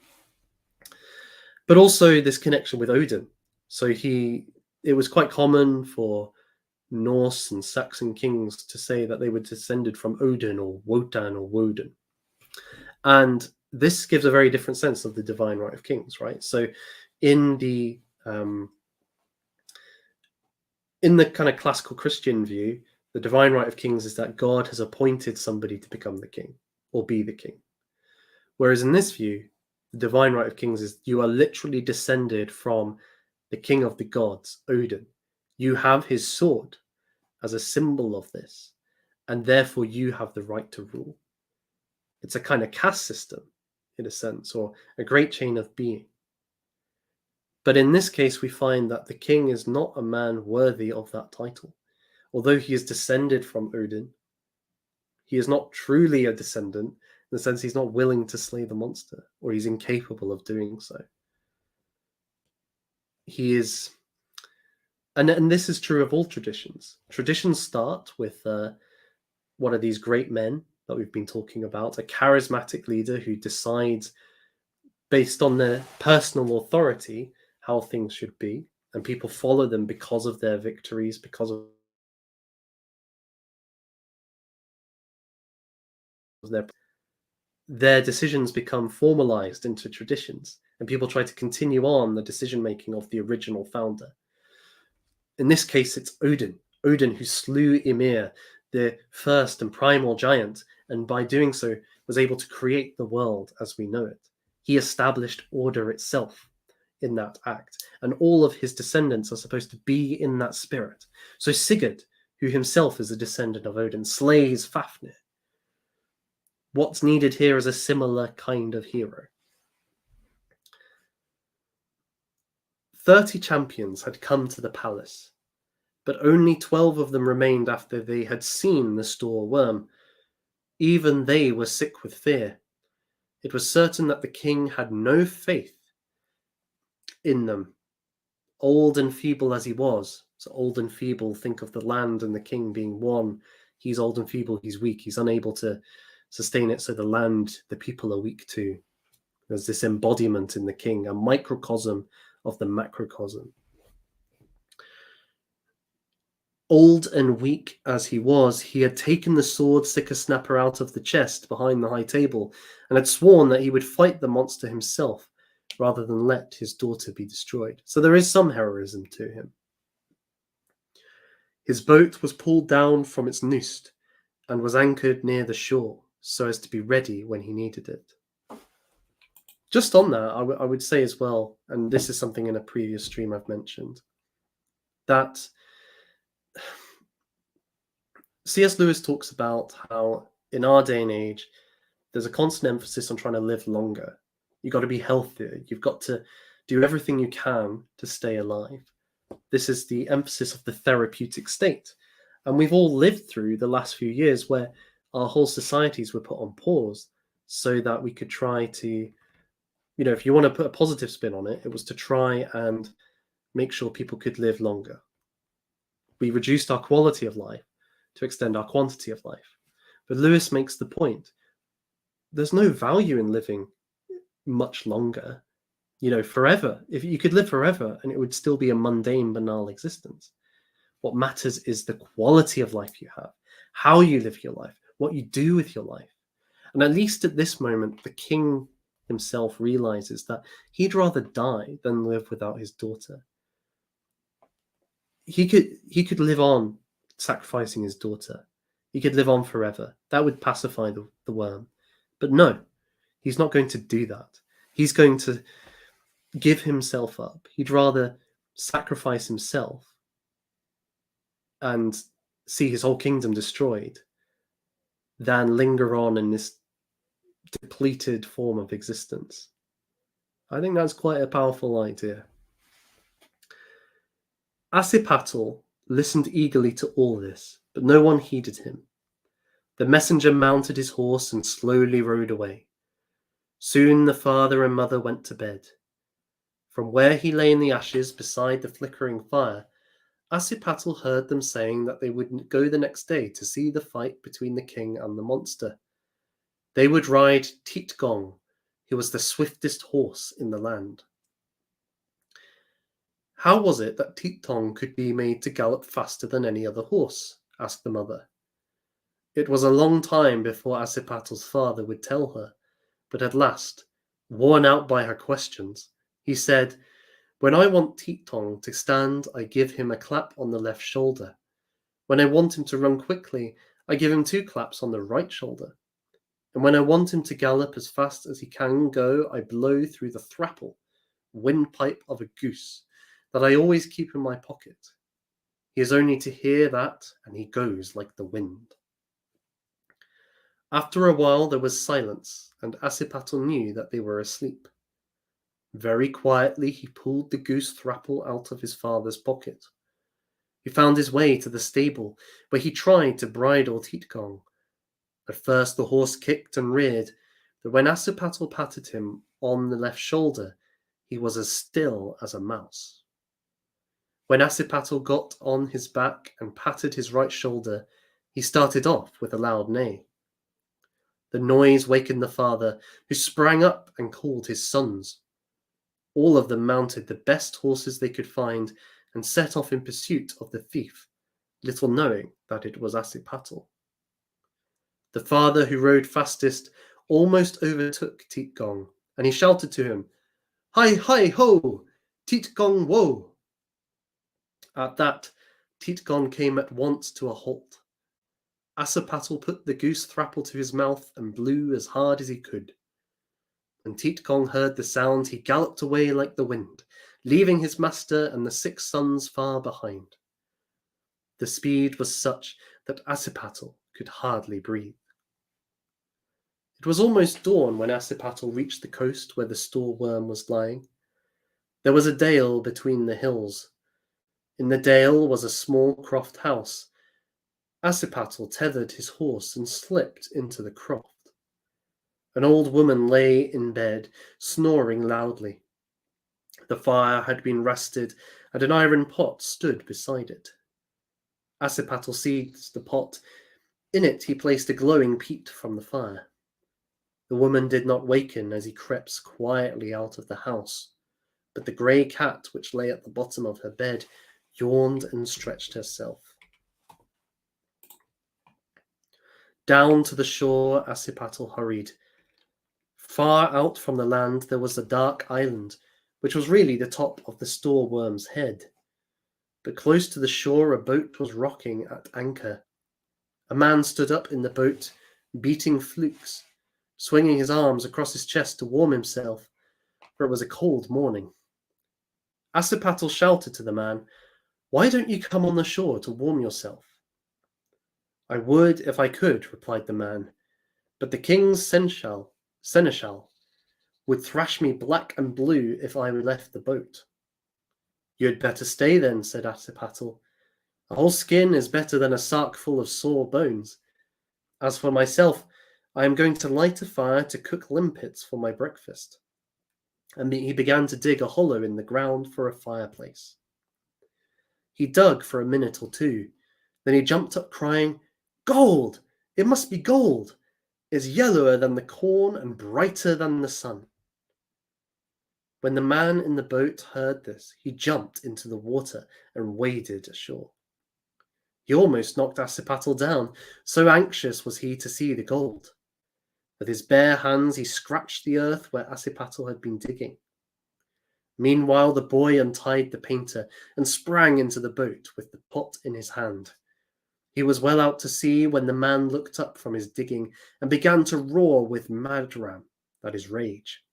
But also this connection with Odin. So it was quite common for Norse and Saxon kings to say that they were descended from Odin or Wotan or Woden. And this gives a very different sense of the divine right of kings, right? So in the kind of classical Christian view, the divine right of kings is that God has appointed somebody to become the king or be the king. Whereas in this view, the divine right of kings is you are literally descended from the king of the gods, Odin. You have his sword, as a symbol of this, and therefore you have the right to rule. It's a kind of caste system, in a sense, or a great chain of being. But in this case, we find that the king is not a man worthy of that title. Although he is descended from Odin, he is not truly a descendant in the sense he's not willing to slay the monster, or he's incapable of doing so. He is, and this is true of all traditions. Traditions start with one of these great men that we've been talking about, a charismatic leader who decides based on their personal authority how things should be, and people follow them because of their victories, because of their decisions become formalized into traditions, and people try to continue on the decision making of the original founder. In this case, it's Odin who slew Ymir, the first and primal giant, and by doing so was able to create the world as we know it. He established order itself in that act, and all of his descendants are supposed to be in that spirit. So Sigurd, who himself is a descendant of Odin, slays Fafnir. What's needed here is a similar kind of hero. 30 champions had come to the palace, but only 12 of them remained after they had seen the store worm. Even they were sick with fear. It was certain that the king had no faith in them, old and feeble as he was. So old and feeble, think of the land and the king being one. He's old and feeble, he's weak, he's unable to sustain it, so the land, the people are weak too. There's this embodiment in the king, a microcosm of the macrocosm. Old and weak as he was, he had taken the sword Sickersnapper out of the chest behind the high table, and had sworn that he would fight the monster himself, rather than let his daughter be destroyed. So there is some heroism to him. His boat was pulled down from its noost, and was anchored near the shore, so as to be ready when he needed it. Just on that, I would say as well, and this is something in a previous stream I've mentioned, that C.S. Lewis talks about how in our day and age, there's a constant emphasis on trying to live longer. You've got to be healthier. You've got to do everything you can to stay alive. This is the emphasis of the therapeutic state. And we've all lived through the last few years where our whole societies were put on pause so that we could try to, if you want to put a positive spin on it, it was to try and make sure people could live longer. We reduced our quality of life to extend our quantity of life. But Lewis makes the point, there's no value in living much longer, forever. If you could live forever and it would still be a mundane, banal existence. What matters is the quality of life you have, how you live your life, what you do with your life. And at least at this moment, the king himself realizes that he'd rather die than live without his daughter. He could live on sacrificing his daughter. He could live on forever. That would pacify the worm. But no, he's not going to do that. He's going to give himself up. He'd rather sacrifice himself and see his whole kingdom destroyed than linger on in this depleted form of existence. I think that's quite a powerful idea. Asipattle listened eagerly to all this, but no one heeded him. The messenger mounted his horse and slowly rode away. Soon the father and mother went to bed. From where he lay in the ashes beside the flickering fire, Asipattle heard them saying that they would go the next day to see the fight between the king and the monster. They would ride Teetgong, who was the swiftest horse in the land. How was it that Teetgong could be made to gallop faster than any other horse? Asked the mother. It was a long time before Asipattle's father would tell her, but at last, worn out by her questions, he said, When I want Teetgong to stand, I give him a clap on the left shoulder. When I want him to run quickly, I give him 2 claps on the right shoulder. And when I want him to gallop as fast as he can go, I blow through the thrapple, windpipe of a goose, that I always keep in my pocket. He is only to hear that, and he goes like the wind. After a while there was silence, and Ashiepattle knew that they were asleep. Very quietly he pulled the goose thrapple out of his father's pocket. He found his way to the stable, where he tried to bridle Titgong. At first the horse kicked and reared, but when Ashiepattle patted him on the left shoulder, he was as still as a mouse. When Ashiepattle got on his back and patted his right shoulder, he started off with a loud neigh. The noise wakened the father, who sprang up and called his sons. All of them mounted the best horses they could find and set off in pursuit of the thief, little knowing that it was Ashiepattle. The father, who rode fastest, almost overtook Titgong, and he shouted to him, "Hi, hi, ho! Titgong, woe!" At that, Titgong came at once to a halt. Ashiepattle put the goose thrapple to his mouth and blew as hard as he could. When Titgong heard the sound, he galloped away like the wind, leaving his master and the 6 sons far behind. The speed was such that Ashiepattle could hardly breathe. It was almost dawn when Ashiepattle reached the coast where the store worm was lying. There was a dale between the hills. In the dale was a small croft house. Ashiepattle tethered his horse and slipped into the croft. An old woman lay in bed, snoring loudly. The fire had been rested, and an iron pot stood beside it. Ashiepattle seized the pot. In it he placed a glowing peat from the fire. The woman did not waken as he crept quietly out of the house, but the grey cat, which lay at the bottom of her bed, yawned and stretched herself. Down to the shore Ashiepattle hurried. Far out from the land there was a dark island, which was really the top of the store worm's head. But close to the shore a boat was rocking at anchor. A man stood up in the boat, beating flukes, swinging his arms across his chest to warm himself, for it was a cold morning. Ashiepattle shouted to the man, "Why don't you come on the shore to warm yourself?" "I would if I could," replied the man, "but the king's seneschal would thrash me black and blue if I left the boat." "You had better stay then," said Ashiepattle. "A whole skin is better than a sack full of sore bones. As for myself, I am going to light a fire to cook limpets for my breakfast." And he began to dig a hollow in the ground for a fireplace. He dug for a minute or two. Then he jumped up crying, "Gold! It must be gold! It's yellower than the corn and brighter than the sun." When the man in the boat heard this, he jumped into the water and waded ashore. He almost knocked Ashiepattle down, so anxious was he to see the gold. With his bare hands he scratched the earth where Ashiepattle had been digging. Meanwhile the boy untied the painter and sprang into the boat with the pot in his hand. He was well out to sea when the man looked up from his digging and began to roar with madram, that is rage.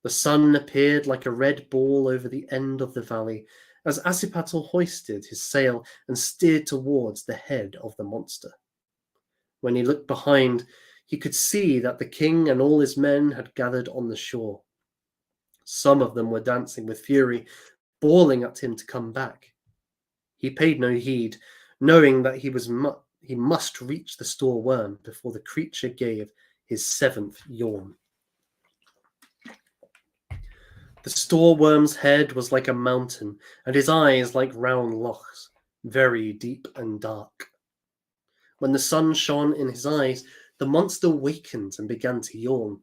The sun appeared like a red ball over the end of the valley as Ashiepattle hoisted his sail and steered towards the head of the monster. When he looked behind, he could see that the king and all his men had gathered on the shore. Some of them were dancing with fury, bawling at him to come back. He paid no heed, knowing that he must reach the store worm before the creature gave his 7th yawn. The store worm's head was like a mountain, and his eyes like round lochs, very deep and dark. When the sun shone in his eyes, the monster wakened and began to yawn.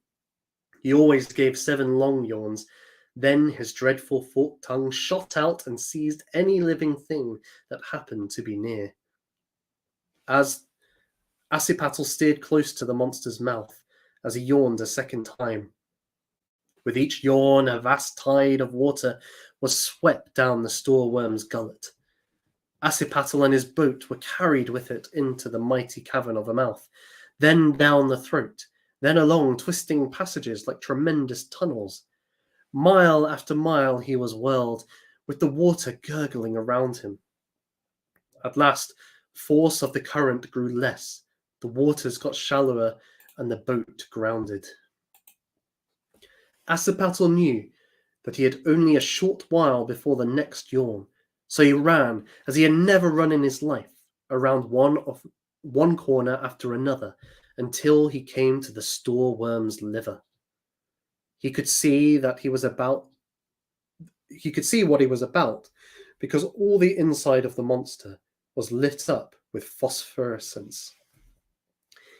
He always gave 7 long yawns. Then his dreadful forked tongue shot out and seized any living thing that happened to be near. As Ashiepattle steered close to the monster's mouth as he yawned a second time. With each yawn, a vast tide of water was swept down the store worm's gullet. Ashiepattle and his boat were carried with it into the mighty cavern of a mouth, then down the throat, then along twisting passages like tremendous tunnels. Mile after mile he was whirled, with the water gurgling around him. At last, force of the current grew less, the waters got shallower, and the boat grounded. Ashiepattle knew that he had only a short while before the next yawn, so he ran, as he had never run in his life, around one corner after another, until he came to the storeworm's liver. He could see what he was about, because all the inside of the monster was lit up with phosphorescence.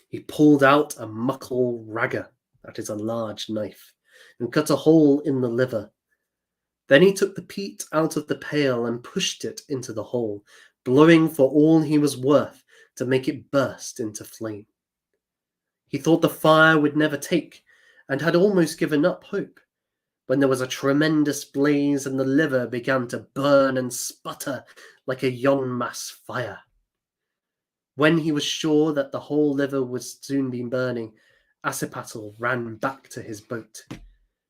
He pulled out a muckle ragger, that is a large knife, and cut a hole in the liver. Then he took the peat out of the pail and pushed it into the hole, blowing for all he was worth to make it burst into flame. He thought the fire would never take, and had almost given up hope, when there was a tremendous blaze and the liver began to burn and sputter like a yon-mass fire. When he was sure that the whole liver would soon be burning, Ashiepattle ran back to his boat.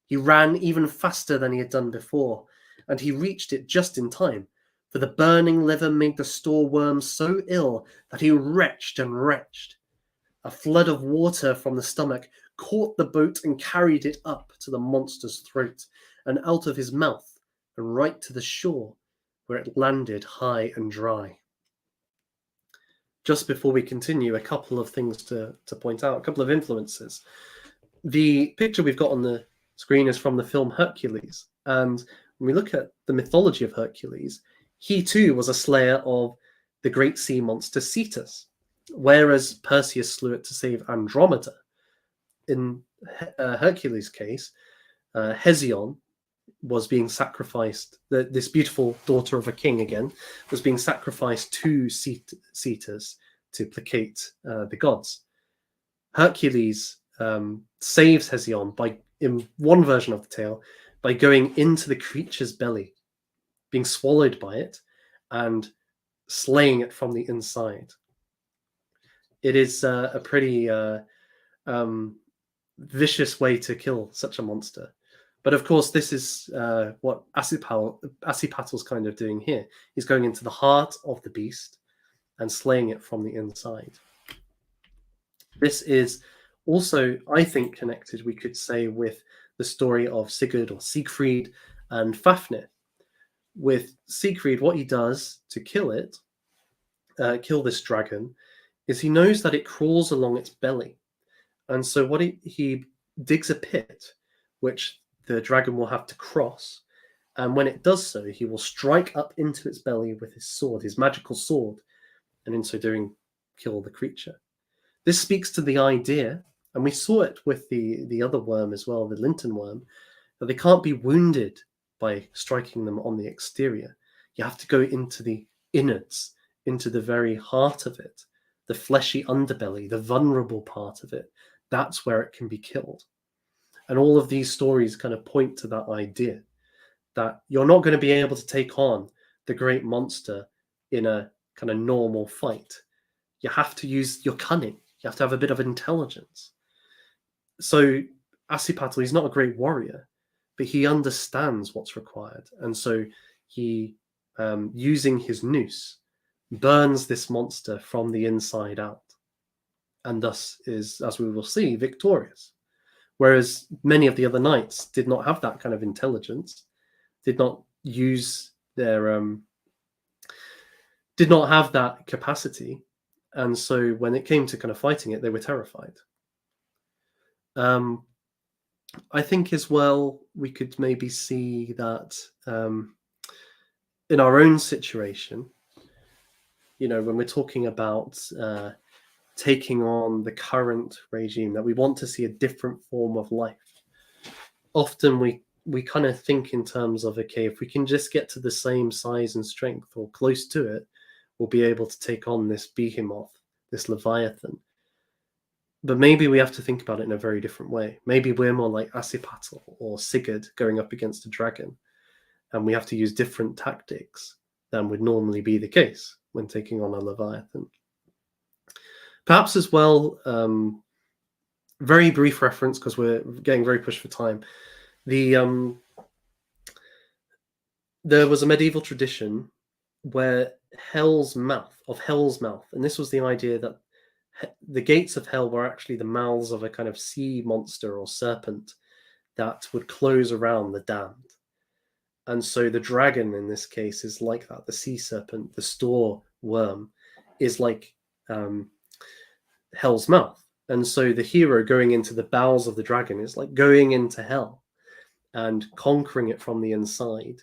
He ran even faster than he had done before, and he reached it just in time, for the burning liver made the storeworm so ill that he retched and retched. A flood of water from the stomach caught the boat and carried it up to the monster's throat and out of his mouth and right to the shore, where it landed high and dry. Just before we continue, a couple of things to point out, a couple of influences. The picture we've got on the screen is from the film Hercules, and when we look at the mythology of Hercules, he too was a slayer of the great sea monster Cetus, whereas Perseus slew it to save Andromeda. In Hercules' case, Hesione was being sacrificed, this beautiful daughter of a king again, was being sacrificed to Cetus to placate the gods. Hercules saves Hesione in one version of the tale, by going into the creature's belly, being swallowed by it, and slaying it from the inside. It is a pretty vicious way to kill such a monster. But of course, this is what Ashiepattle's kind of doing here. He's going into the heart of the beast and slaying it from the inside. This is also, I think, connected, we could say, with the story of Sigurd or Siegfried and Fafnir. With Siegfried, what he does to kill this dragon, is he knows that it crawls along its belly. And so what he digs a pit, which the dragon will have to cross. And when it does so, he will strike up into its belly with his sword, his magical sword, and in so doing, kill the creature. This speaks to the idea, and we saw it with the other worm as well, the Linton worm, that they can't be wounded by striking them on the exterior. You have to go into the innards, into the very heart of it, the fleshy underbelly, the vulnerable part of it. That's where it can be killed. And all of these stories kind of point to that idea that you're not going to be able to take on the great monster in a kind of normal fight. You have to use your cunning. You have to have a bit of intelligence. So Ashiepattle, he's not a great warrior, but he understands what's required. And so he, using his noose, burns this monster from the inside out, and thus is, as we will see, victorious. Whereas many of the other knights did not have that kind of intelligence, did not use their, did not have that capacity. And so when it came to kind of fighting it, they were terrified. I think as well, we could maybe see that in our own situation, you know, when we're talking about taking on the current regime, that we want to see a different form of life. Often we kind of think in terms of, okay, if we can just get to the same size and strength or close to it, we'll be able to take on this behemoth, this Leviathan. But maybe we have to think about it in a very different way. Maybe we're more like Ashiepattle or Sigurd going up against a dragon, and we have to use different tactics than would normally be the case when taking on a Leviathan. Perhaps as well, very brief reference, because we're getting very pushed for time. There was a medieval tradition where Hell's mouth, and this was the idea that the gates of hell were actually the mouths of a kind of sea monster or serpent that would close around the damned. And so the dragon in this case is like that. The sea serpent, the store worm, is like hell's mouth. And so the hero going into the bowels of the dragon is like going into hell and conquering it from the inside,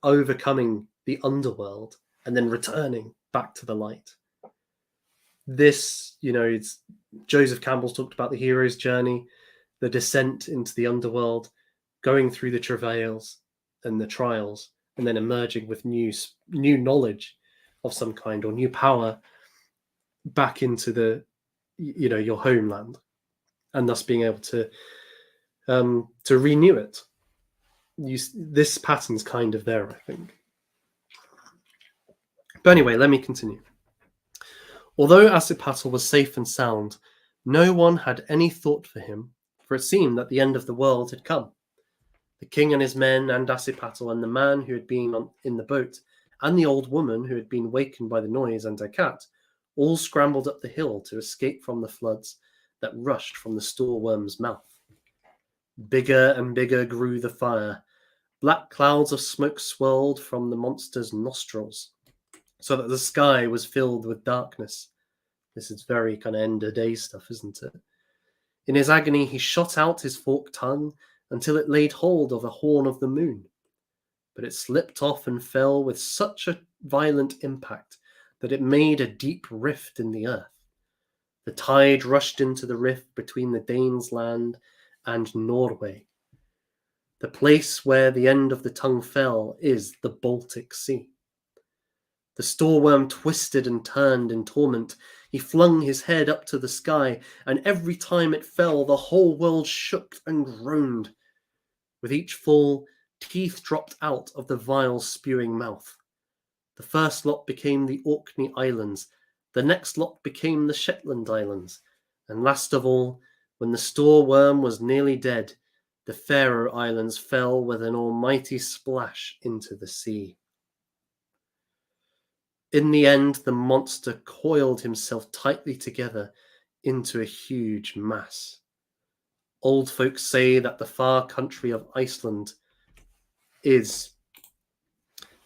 overcoming the underworld, and then returning back to the light. This, it's Joseph Campbell's talked about the hero's journey, the descent into the underworld, going through the travails and the trials, and then emerging with new knowledge of some kind or new power back into the your homeland, and thus being able to renew it. This pattern's kind of there, I think. But anyway, let me continue. Although Asipattle was safe and sound, no one had any thought for him, for it seemed that the end of the world had come. The king and his men, and Asipattle, and the man who had been in the boat, and the old woman who had been wakened by the noise, and her cat, all scrambled up the hill to escape from the floods that rushed from the store-worm's mouth. Bigger and bigger grew the fire. Black clouds of smoke swirled from the monster's nostrils, so that the sky was filled with darkness. This is very kind of end of day stuff, isn't it? In his agony, he shot out his forked tongue until it laid hold of a horn of the moon. But it slipped off and fell with such a violent impact that it made a deep rift in the earth. The tide rushed into the rift between the Danes' land and Norway. The place where the end of the tongue fell is the Baltic Sea. The store-worm twisted and turned in torment. He flung his head up to the sky, and every time it fell, the whole world shook and groaned. With each fall, teeth dropped out of the vile spewing mouth. The first lot became the Orkney Islands, the next lot became the Shetland Islands, and last of all, when the store-worm was nearly dead, the Faroe Islands fell with an almighty splash into the sea. In the end, the monster coiled himself tightly together into a huge mass. Old folks say that the far country of Iceland is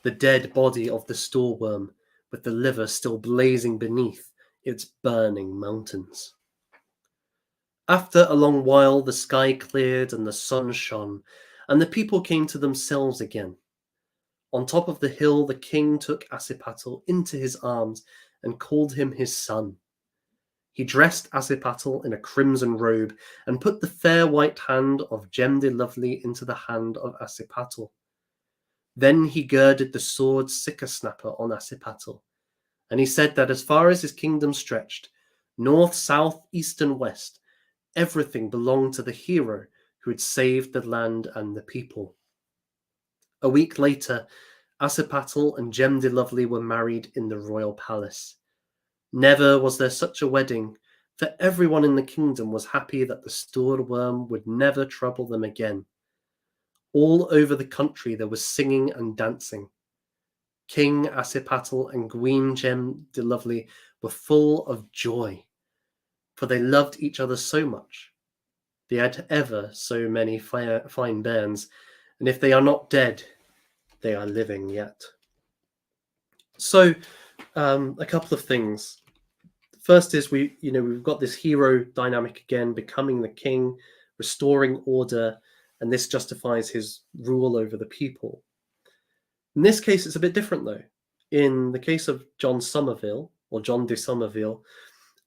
the dead body of the store-worm, with the liver still blazing beneath its burning mountains. After a long while, the sky cleared and the sun shone, and the people came to themselves again. On top of the hill, the king took Asipattle into his arms and called him his son. He dressed Asipattle in a crimson robe and put the fair white hand of Gem the Lovely into the hand of Asipattle. Then he girded the sword Sicker-snapper on Asipattle, and he said that as far as his kingdom stretched, north, south, east, and west, everything belonged to the hero who had saved the land and the people. A week later, Asipattle and Gem the Lovely were married in the royal palace. Never was there such a wedding, for everyone in the kingdom was happy that the store-worm would never trouble them again. All over the country there was singing and dancing. King Asipattle and Queen Gem the Lovely were full of joy, for they loved each other so much. They had ever so many fine bairns, and if they are not dead, they are living yet. So, a couple of things. First is we've got this hero dynamic again, becoming the king, restoring order, and this justifies his rule over the people. In this case, it's a bit different though. In the case of John Somerville, or John de Somerville,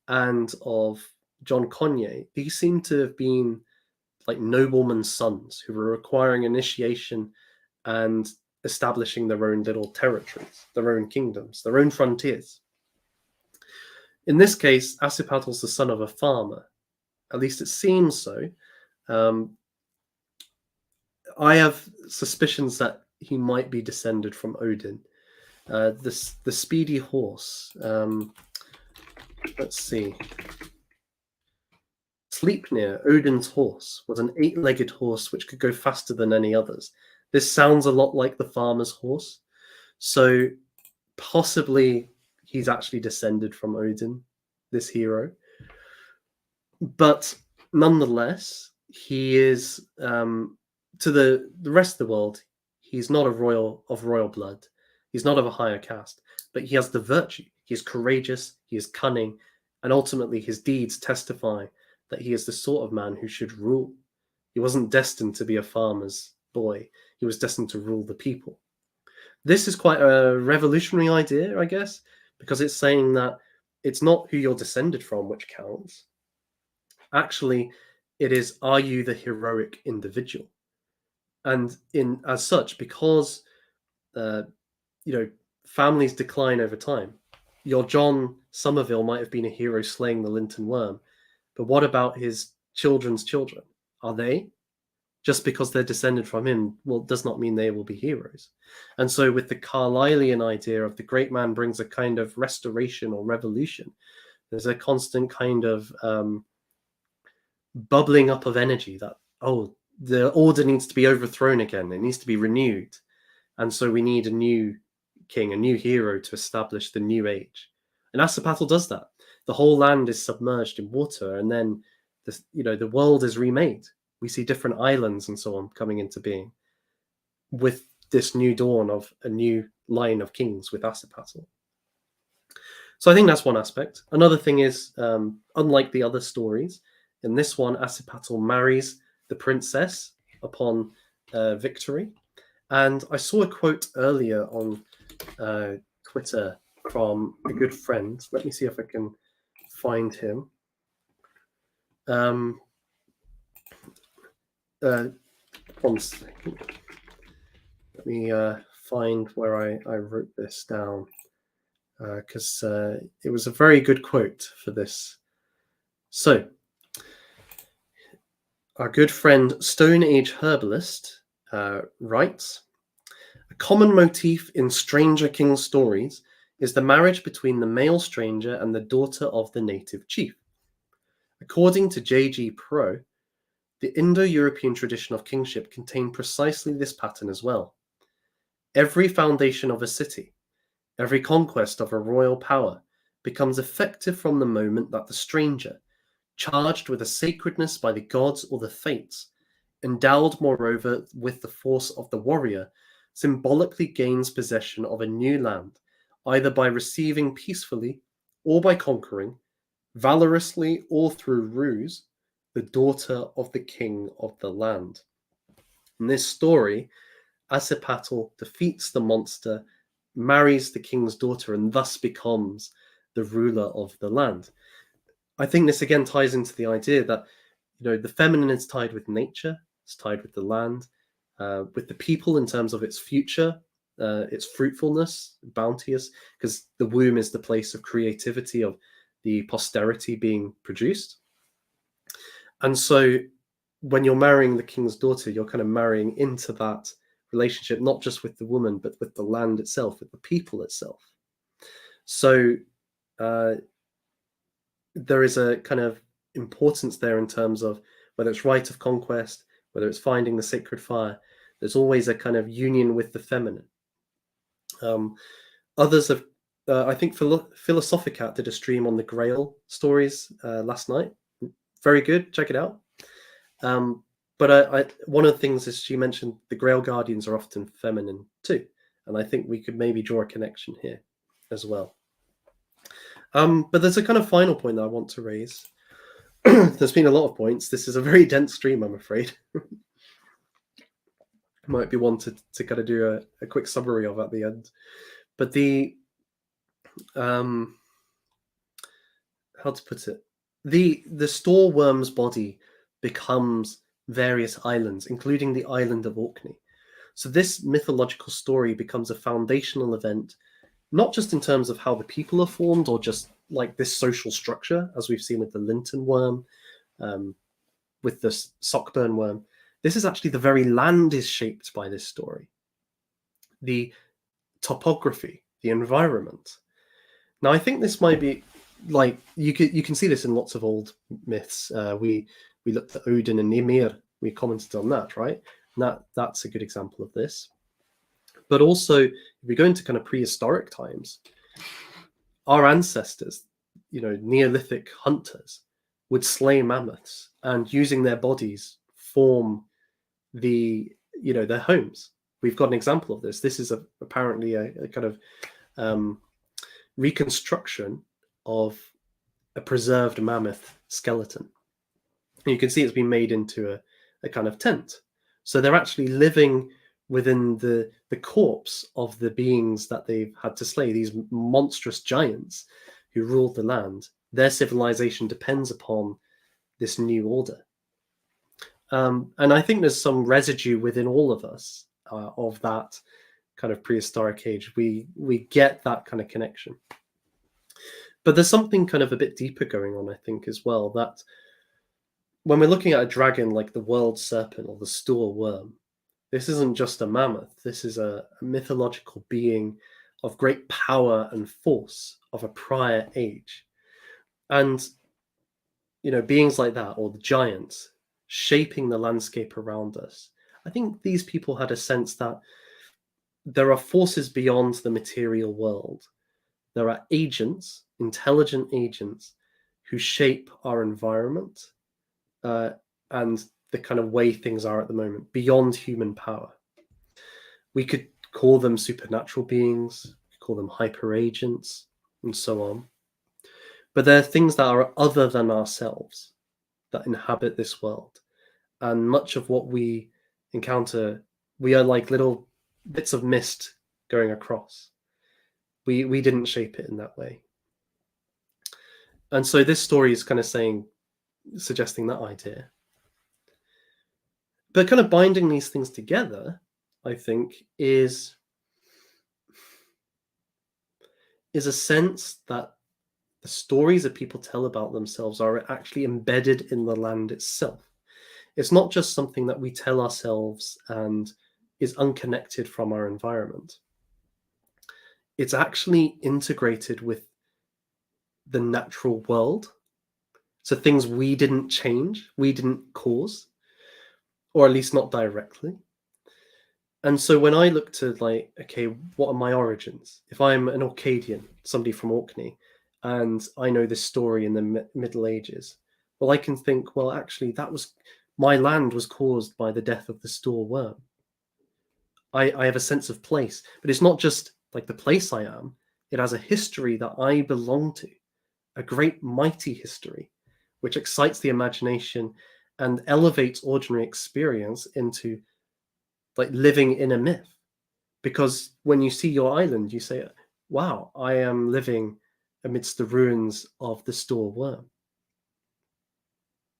and of John Cognier, these seem to have been like noblemen's sons who were requiring initiation and establishing their own little territories, their own kingdoms, their own frontiers. In this case, Asipattle's the son of a farmer. At least it seems so. I have suspicions that he might be descended from Odin. The speedy horse. Let's see. Sleipnir, Odin's horse, was an 8-legged horse which could go faster than any others. This sounds a lot like the farmer's horse. So possibly he's actually descended from Odin, this hero. But nonetheless, he is to the rest of the world. He's not of royal blood. He's not of a higher caste, but he has the virtue. He is courageous. He is cunning, and ultimately, his deeds testify that he is the sort of man who should rule. He wasn't destined to be a farmer's boy. He was destined to rule the people. This is quite a revolutionary idea, I guess, because it's saying that it's not who you're descended from which counts. Actually, it is, are you the heroic individual? And as such, because families decline over time. Your John Somerville might have been a hero slaying the Linton worm, but what about his children's children? Are they? Just because they're descended from him, well, does not mean they will be heroes. And so with the Carlylean idea of the great man brings a kind of restoration or revolution, there's a constant kind of bubbling up of energy that, the order needs to be overthrown again. It needs to be renewed. And so we need a new king, a new hero to establish the new age. And Asapatl does that. The whole land is submerged in water, and then the world is remade. We see different islands and so on coming into being with this new dawn of a new line of kings with Asapatl. So I think that's one aspect. Another thing is, unlike the other stories, in this one, Asapatl marries the princess upon victory. And I saw a quote earlier on Twitter from a good friend. Let me see if I can find him. One second. Let me find where I wrote this down, because it was a very good quote for this. So, our good friend Stone Age Herbalist writes, a common motif in Stranger King stories is the marriage between the male stranger and the daughter of the native chief. According to J.G. Pro, the Indo-European tradition of kingship contained precisely this pattern as well. Every foundation of a city, every conquest of a royal power becomes effective from the moment that the stranger, charged with a sacredness by the gods or the fates, endowed moreover with the force of the warrior, symbolically gains possession of a new land, either by receiving peacefully or by conquering, valorously or through ruse, the daughter of the king of the land. In this story, Asapatl defeats the monster, marries the king's daughter, and thus becomes the ruler of the land. I think this again ties into the idea that the feminine is tied with nature, it's tied with the land, with the people in terms of its future, its fruitfulness, bounteous, because the womb is the place of creativity, of the posterity being produced. And so when you're marrying the king's daughter, you're kind of marrying into that relationship, not just with the woman, but with the land itself, with the people itself. So there is a kind of importance there in terms of whether it's rite of conquest, whether it's finding the sacred fire, there's always a kind of union with the feminine. Others have, I think Philosophicat did a stream on the Grail stories last night. Very good, check it out. But one of the things is she mentioned the Grail Guardians are often feminine too. And I think we could maybe draw a connection here as well. But there's a kind of final point that I want to raise. There's been a lot of points. This is a very dense stream, I'm afraid. Might be one to kind of do a quick summary of at the end. But the, how to put it? The storeworm's body becomes various islands, including the island of Orkney. So this mythological story becomes a foundational event, not just in terms of how the people are formed or just like this social structure, as we've seen with the Linton worm, with the Sockburn worm. This is actually the very land is shaped by this story. The topography, the environment. Now, I think this might be like you can see this in lots of old myths. We looked at Odin and Ymir. We commented on that, right? And that's a good example of this. But also, if we go into kind of prehistoric times, our ancestors, Neolithic hunters, would slay mammoths and using their bodies form their homes. We've got an example of this. This is apparently a kind of reconstruction of a preserved mammoth skeleton. And you can see it's been made into a kind of tent. So they're actually living within the corpse of the beings that they've had to slay, these monstrous giants who ruled the land. Their civilization depends upon this new order. And I think there's some residue within all of us of that kind of prehistoric age. We get that kind of connection. But there's something kind of a bit deeper going on, I think, as well, that when we're looking at a dragon like the world serpent or the store worm, this isn't just a mammoth. This is a mythological being of great power and force of a prior age. And, beings like that, or the giants, shaping the landscape around us, I think these people had a sense that there are forces beyond the material world. There are agents, intelligent agents, who shape our environment and the kind of way things are at the moment, beyond human power. We could call them supernatural beings, we could call them hyper agents, and so on. But there are things that are other than ourselves that inhabit this world. And much of what we encounter, we are like little bits of mist going across. We didn't shape it in that way. And so this story is kind of suggesting that idea. But kind of binding these things together, I think, is a sense that the stories that people tell about themselves are actually embedded in the land itself. It's not just something that we tell ourselves and is unconnected from our environment. It's actually integrated with the natural world. So things we didn't change, we didn't cause, or at least not directly. And so when I look to okay, what are my origins? If I'm an Orcadian, somebody from Orkney, and I know this story in the Middle Ages, well, I can think, well, actually, my land was caused by the death of the store worm. I have a sense of place, but it's not just like the place I am. It has a history that I belong to, a great mighty history, which excites the imagination and elevates ordinary experience into living in a myth. Because when you see your island, you say, wow, I am living amidst the ruins of the store worm.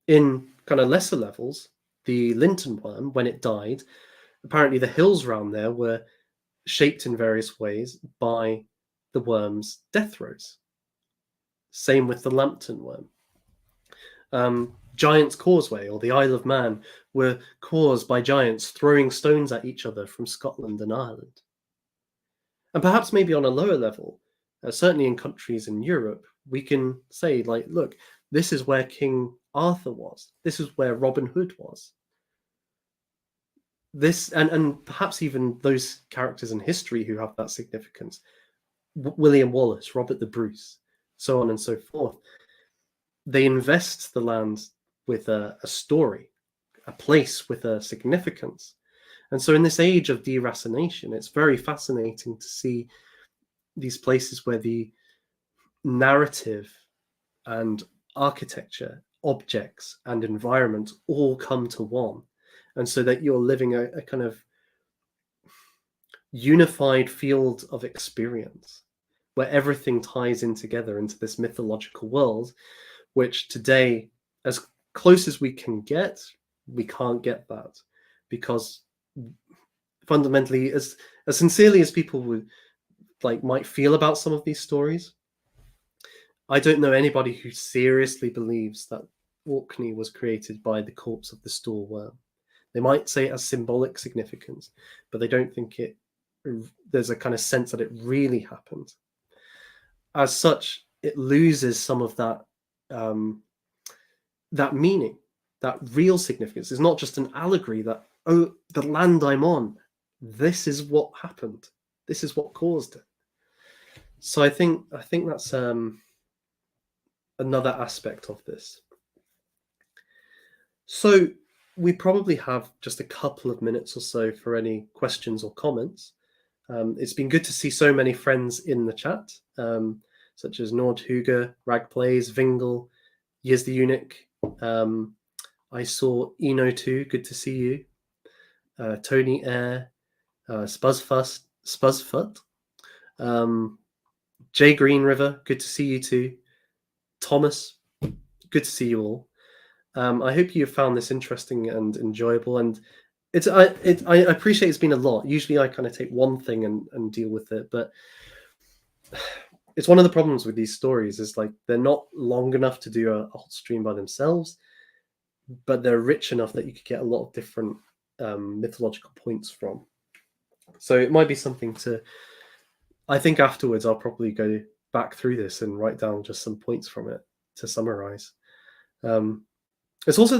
In kind of lesser levels, the Linton worm, when it died, apparently the hills around there were shaped in various ways by the worm's death throes. Same with the Lambton worm. Giant's Causeway or the Isle of Man were caused by giants throwing stones at each other from Scotland and Ireland. And perhaps maybe on a lower level, certainly in countries in Europe, we can say, look, this is where King Arthur was. This is where Robin Hood was. This and perhaps even those characters in history who have that significance. William Wallace, Robert the Bruce, so on and so forth. They invest the land with a story, a place with a significance. And so in this age of deracination, it's very fascinating to see these places where the narrative and architecture, objects and environment all come to one. And so that you're living a kind of unified field of experience where everything ties in together into this mythological world, which today, as close as we can get, we can't get that, because fundamentally, as sincerely as people would might feel about some of these stories, I don't know anybody who seriously believes that Orkney was created by the corpse of the store worm. They might say it has symbolic significance, but they don't think there's a kind of sense that it really happened. As such, it loses some of that that meaning, that real significance. It's not just an allegory that, oh, the land I'm on this is what happened. This is what caused it. So I think that's another aspect of this. So we probably have just a couple of minutes or so for any questions or comments. It's been good to see so many friends in the chat, such as Nordhuger, Ragplays, Vingle, Yes the Eunuch. I saw Eno too. Good to see you. Tony Air, Spuzzfoot, Jay Green River. Good to see you too. Thomas, good to see you all. I hope you found this interesting and enjoyable. And I appreciate it's been a lot. Usually I kind of take one thing and deal with it, but it's one of the problems with these stories is like they're not long enough to do a whole stream by themselves, but they're rich enough that you could get a lot of different mythological points from. So it might be something to. I think afterwards I'll probably go back through this and write down just some points from it to summarize. It's also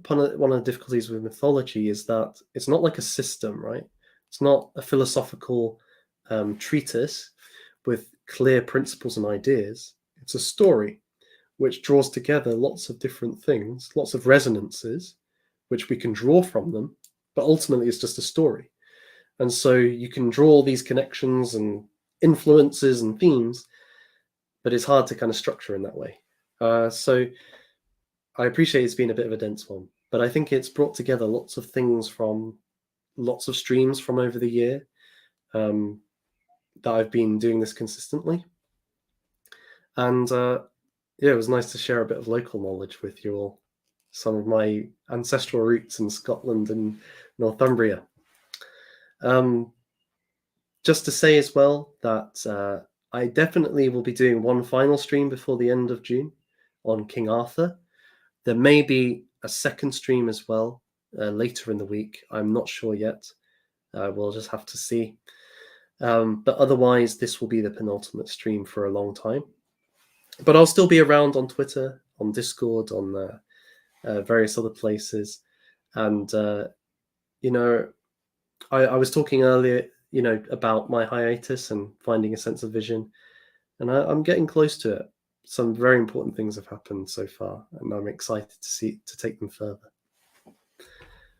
one of the difficulties with mythology is that it's not like a system, right? It's not a philosophical treatise with clear principles and ideas. It's a story which draws together lots of different things, lots of resonances, which we can draw from them, but ultimately it's just a story. And so you can draw these connections and influences and themes, but it's hard to kind of structure in that way. So I appreciate it's been a bit of a dense one, but I think it's brought together lots of things from lots of streams from over the year that I've been doing this consistently. And yeah, it was nice to share a bit of local knowledge with you all, some of my ancestral roots in Scotland and Northumbria. Just to say as well that I definitely will be doing one final stream before the end of June on King Arthur. There may be a second stream as well later in the week. I'm not sure yet. We'll just have to see. But otherwise, this will be the penultimate stream for a long time. But I'll still be around on Twitter, on Discord, on various other places. And, you know, I was talking earlier, you know, about my hiatus and finding a sense of vision. And I'm getting close to it. Some very important things have happened so far, and I'm excited to take them further.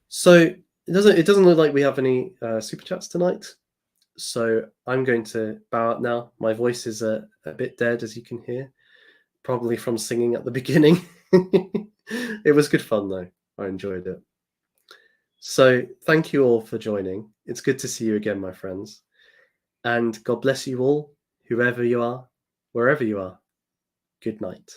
So it doesn't look like we have any super chats tonight. So I'm going to bow out now. My voice is a bit dead, as you can hear, probably from singing at the beginning. It was good fun though. I enjoyed it. So thank you all for joining. It's good to see you again, my friends. And God bless you all, whoever you are, wherever you are. Good night.